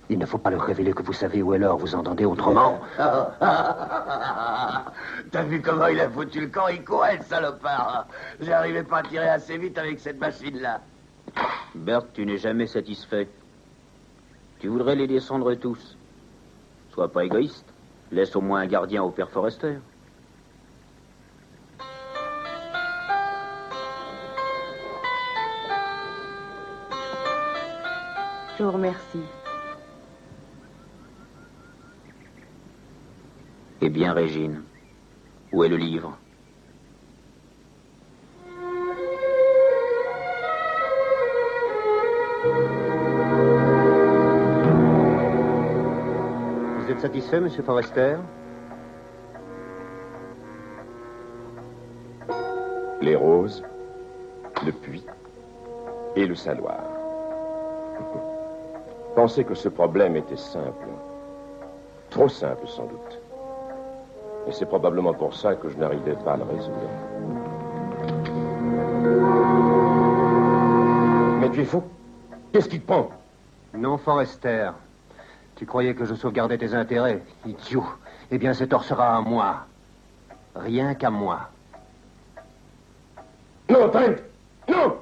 Il ne faut pas leur révéler que vous savez où est l'or. Vous entendez autrement?
T'as vu comment il a foutu le camp? Il courait, le salopard. J'arrivais pas à tirer assez vite avec cette machine-là.
Bert, tu n'es jamais satisfait. Tu voudrais les descendre tous. Sois pas égoïste. Laisse au moins un gardien au père Forrester.
Je vous remercie.
Eh bien, Régine, où est le livre?
Vous êtes satisfait, Monsieur Forrester?
Les roses, le puits et le saloir. Pensez que ce problème était simple. Trop simple, sans doute. Et c'est probablement pour ça que je n'arrivais pas à le résoudre. Mais tu es fou. Qu'est-ce qui te prend?
Non, Forrester. Tu croyais que je sauvegardais tes intérêts, idiot. Eh bien, cet or sera à moi. Rien qu'à moi.
Non, Trent! Non!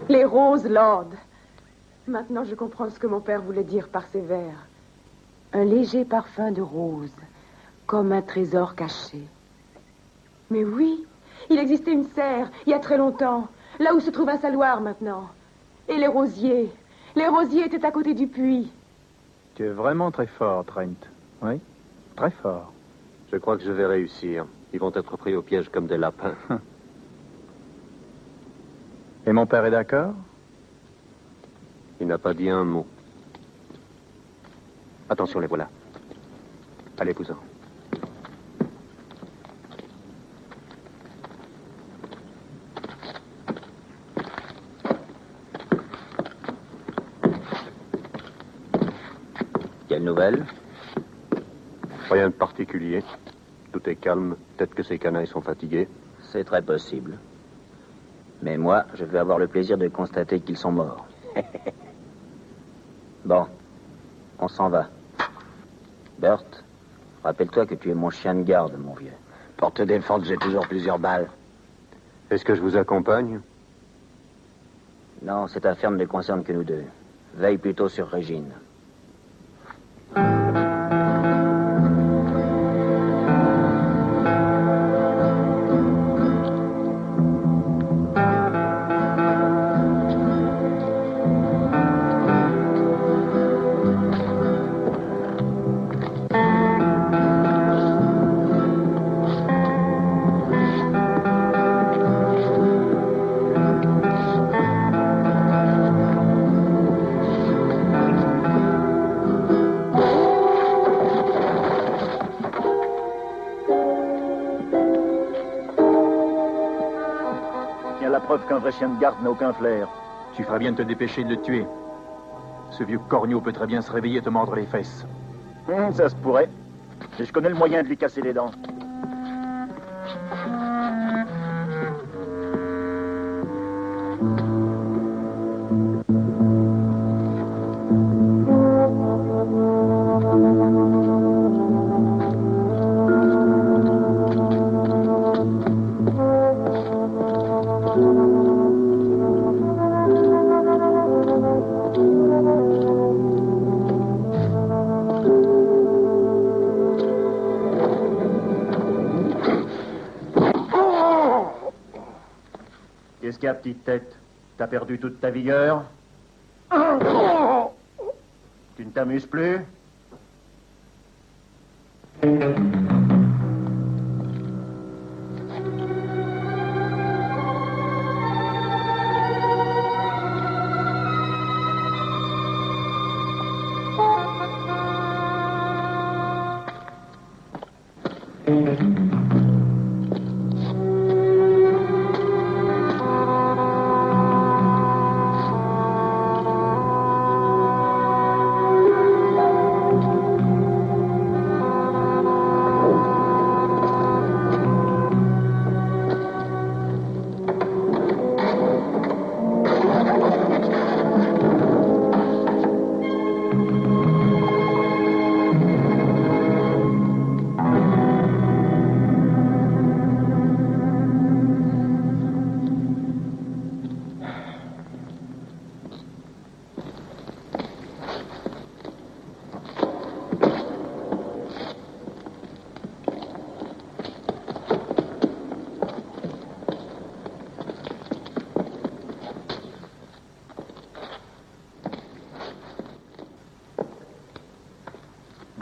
Les roses, Lord. Maintenant, je comprends ce que mon père voulait dire par ces vers. Un léger parfum de rose, comme un trésor caché. Mais oui, il existait une serre, il y a très longtemps, là où se trouve un saloir maintenant. Et les rosiers étaient à côté du puits.
Tu es vraiment très fort, Trent. Oui, très fort.
Je crois que je vais réussir. Ils vont être pris au piège comme des lapins.
Et mon père est d'accord?
Il n'a pas dit un mot.
Attention, les voilà. Allez-vous-en.
Quelle nouvelle?
Rien de particulier. Tout est calme. Peut-être que ces canailles sont fatigués.
C'est très possible. Mais moi, je vais avoir le plaisir de constater qu'ils sont morts. Bon, on s'en va. Bert, rappelle-toi que tu es mon chien de garde, mon vieux.
Pour te défendre, j'ai toujours plusieurs balles.
Est-ce que je vous accompagne?
Non, cette affaire ne les concerne que nous deux. Veille plutôt sur Régine.
qu'un vrai chien de garde n'a aucun flair.
Tu ferais bien de te dépêcher de le tuer. Ce vieux corneau peut très bien se réveiller et te mordre les fesses.
Ça se pourrait. Et je connais le moyen de lui casser les dents.
Qu'est-ce qu'il y a, petite tête? T'as perdu toute ta vigueur? Tu ne t'amuses plus?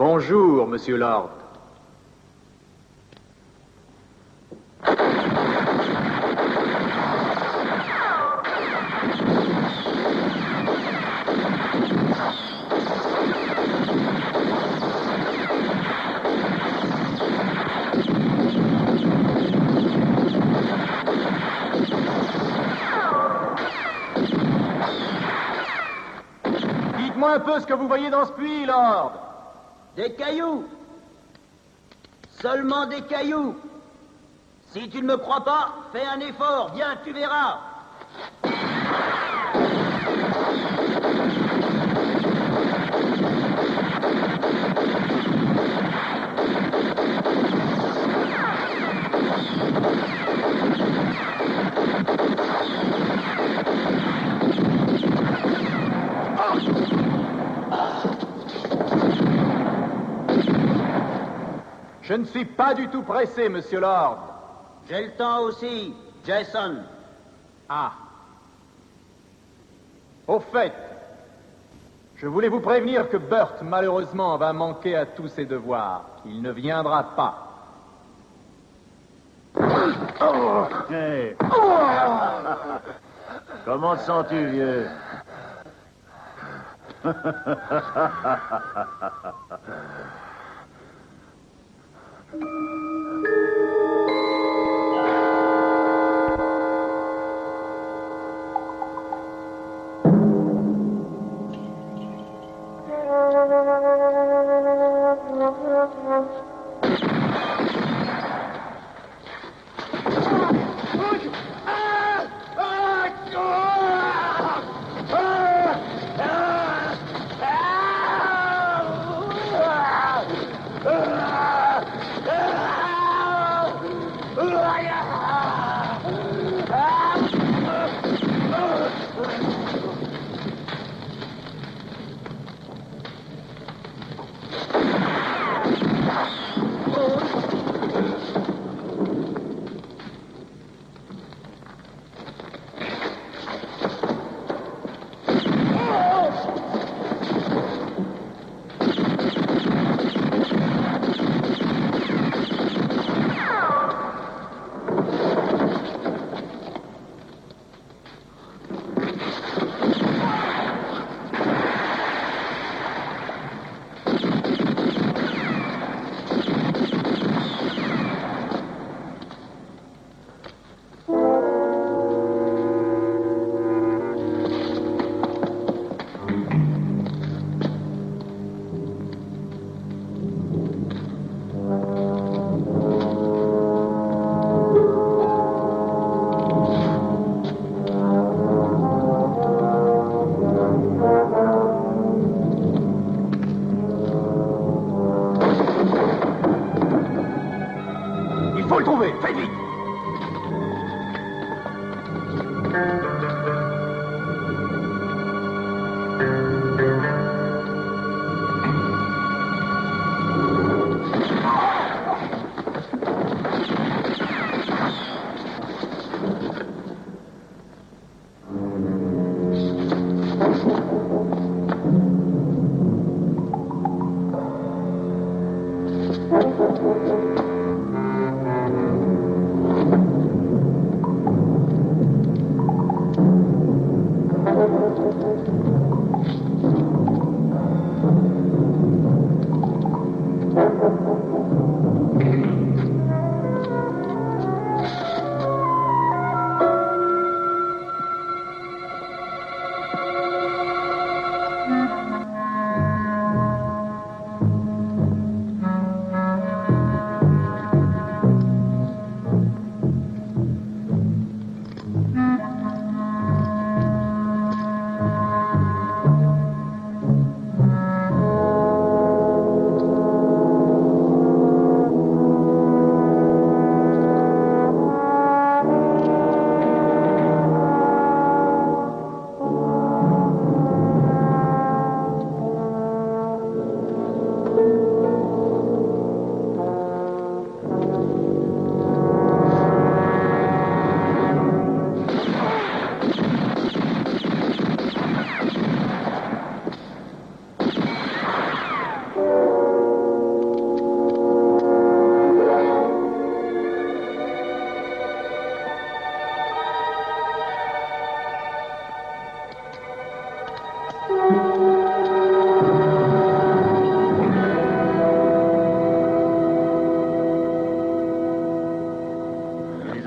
Bonjour, monsieur Lord. Dites-moi un peu ce que vous voyez dans ce puits, Lord.
Des cailloux. Seulement des cailloux. Si tu ne me crois pas, fais un effort. Viens, tu verras.
Je ne suis pas du tout pressé, monsieur Lord.
J'ai le temps aussi, Jason.
Ah. Au fait, je voulais vous prévenir que Burt, malheureusement, va manquer à tous ses devoirs. Il ne viendra pas.
Hey. Comment te sens-tu, vieux?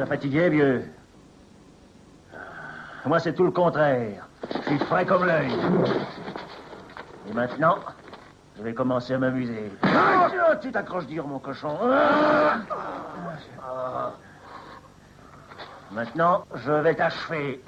Fatigué, vieux. Moi, c'est tout le contraire. Je suis frais comme l'œil. Et maintenant, je vais commencer à m'amuser. Ah, tu t'accroches dur, mon cochon. Maintenant, je vais t'achever.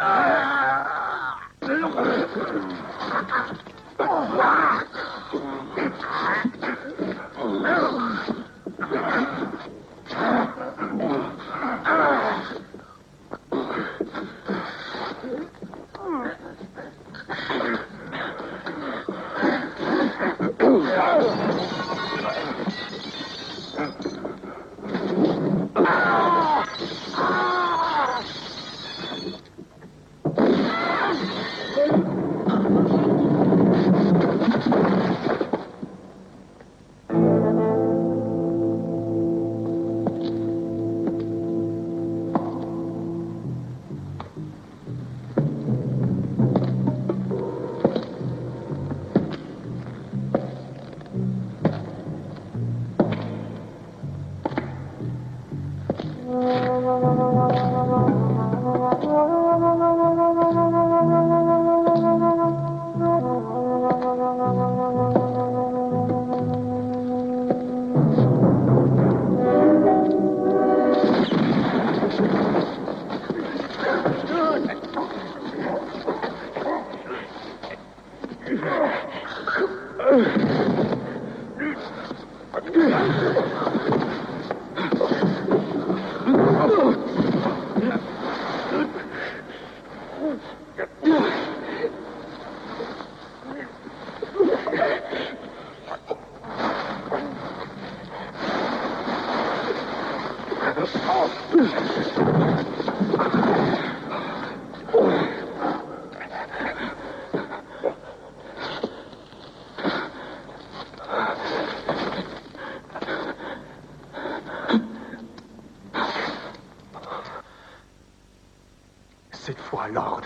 Cette fois, Lord,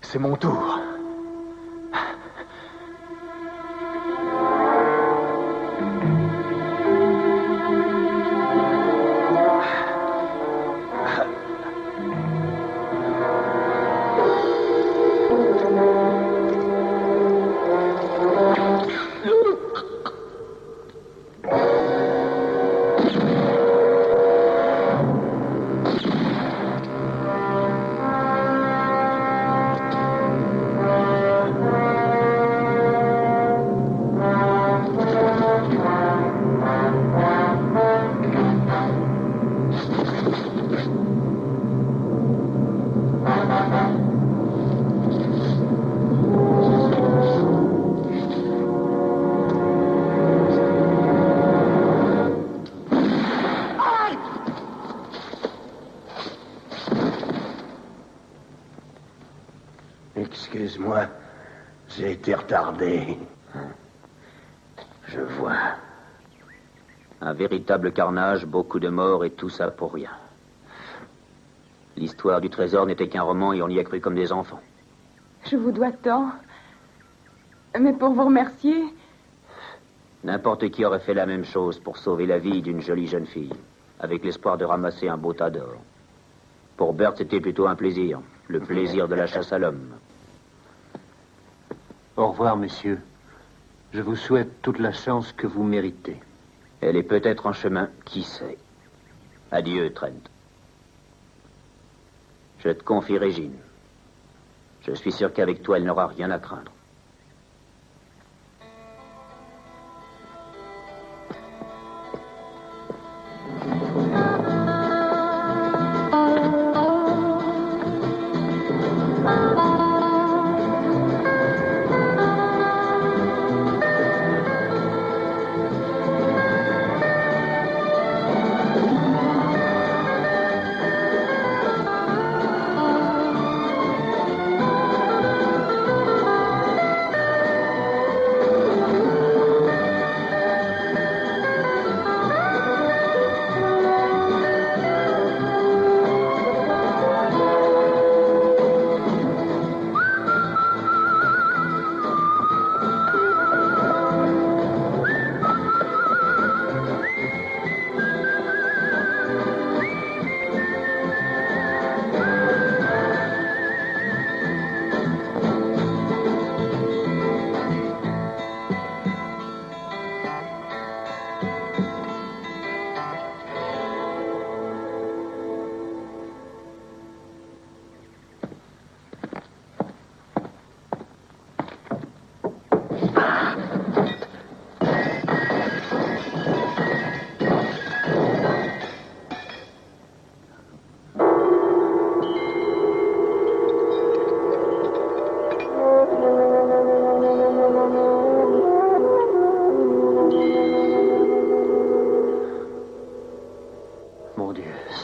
c'est mon tour.
Excuse-moi, j'ai été retardé. Je vois.
Un véritable carnage, beaucoup de morts et tout ça pour rien. L'histoire du trésor n'était qu'un roman et on y a cru comme des enfants.
Je vous dois tant. Mais pour vous remercier...
N'importe qui aurait fait la même chose pour sauver la vie d'une jolie jeune fille, avec l'espoir de ramasser un beau tas d'or. Pour Bert, c'était plutôt un plaisir, le plaisir de la chasse à l'homme.
Au revoir, messieurs. Je vous souhaite toute la chance que vous méritez.
Elle est peut-être en chemin, qui sait. Adieu, Trent. Je te confie Régine. Je suis sûr qu'avec toi, elle n'aura rien à craindre.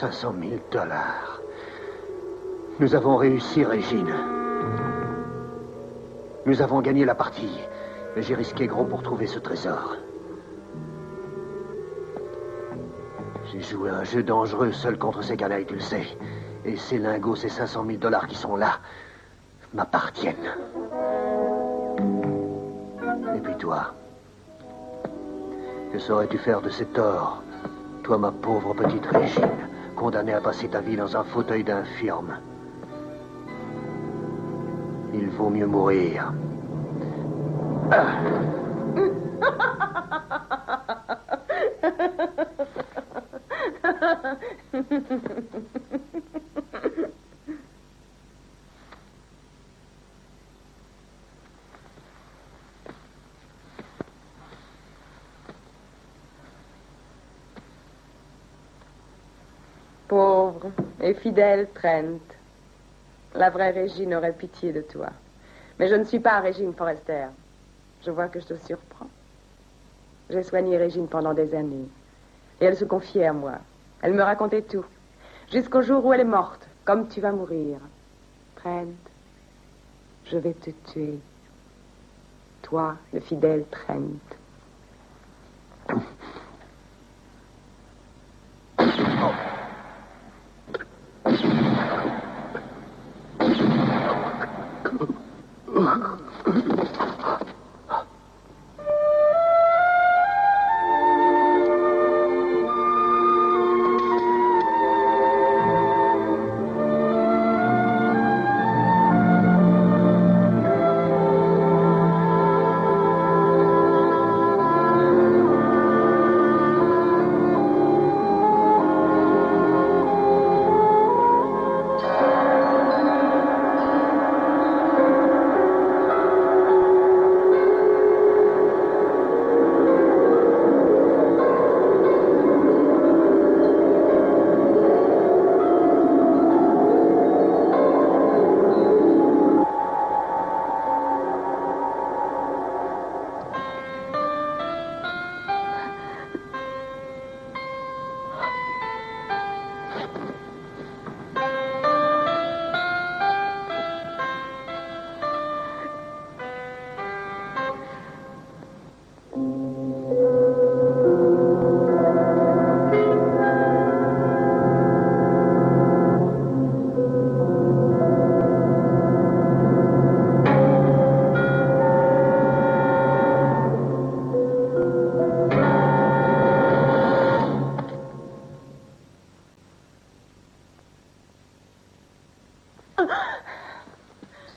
$500 000. Nous avons réussi, Régine. Nous avons gagné la partie. Mais j'ai risqué gros pour trouver ce trésor. J'ai joué un jeu dangereux seul contre ces canailles, tu le sais. Et ces lingots, ces $500 000 qui sont là, m'appartiennent. Et puis toi, que saurais-tu faire de cet or? Toi, ma pauvre petite Régine, condamnée à passer ta vie dans un fauteuil d'infirme. Il vaut mieux mourir.
Pauvre et fidèle Trent. La vraie Régine aurait pitié de toi. Mais je ne suis pas Régine Forrester. Je vois que je te surprends. J'ai soigné Régine pendant des années. Et elle se confiait à moi. Elle me racontait tout. Jusqu'au jour où elle est morte, comme tu vas mourir. Trent, je vais te tuer. Toi, le fidèle Trent.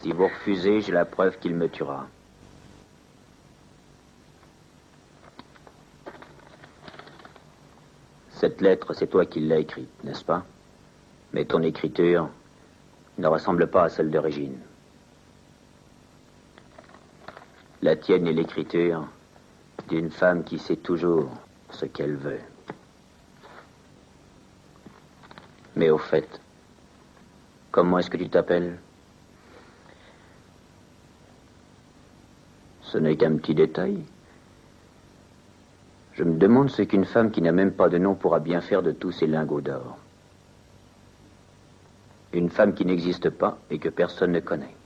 Si vous refusez, j'ai la preuve qu'il me tuera. Cette lettre, c'est toi qui l'as écrite, n'est-ce pas? Mais ton écriture ne ressemble pas à celle de Régine. La tienne est l'écriture d'une femme qui sait toujours ce qu'elle veut. Mais au fait, comment est-ce que tu t'appelles? Ce n'est qu'un petit détail. Je me demande ce qu'une femme qui n'a même pas de nom pourra bien faire de tous ces lingots d'or. Une femme qui n'existe pas et que personne ne connaît.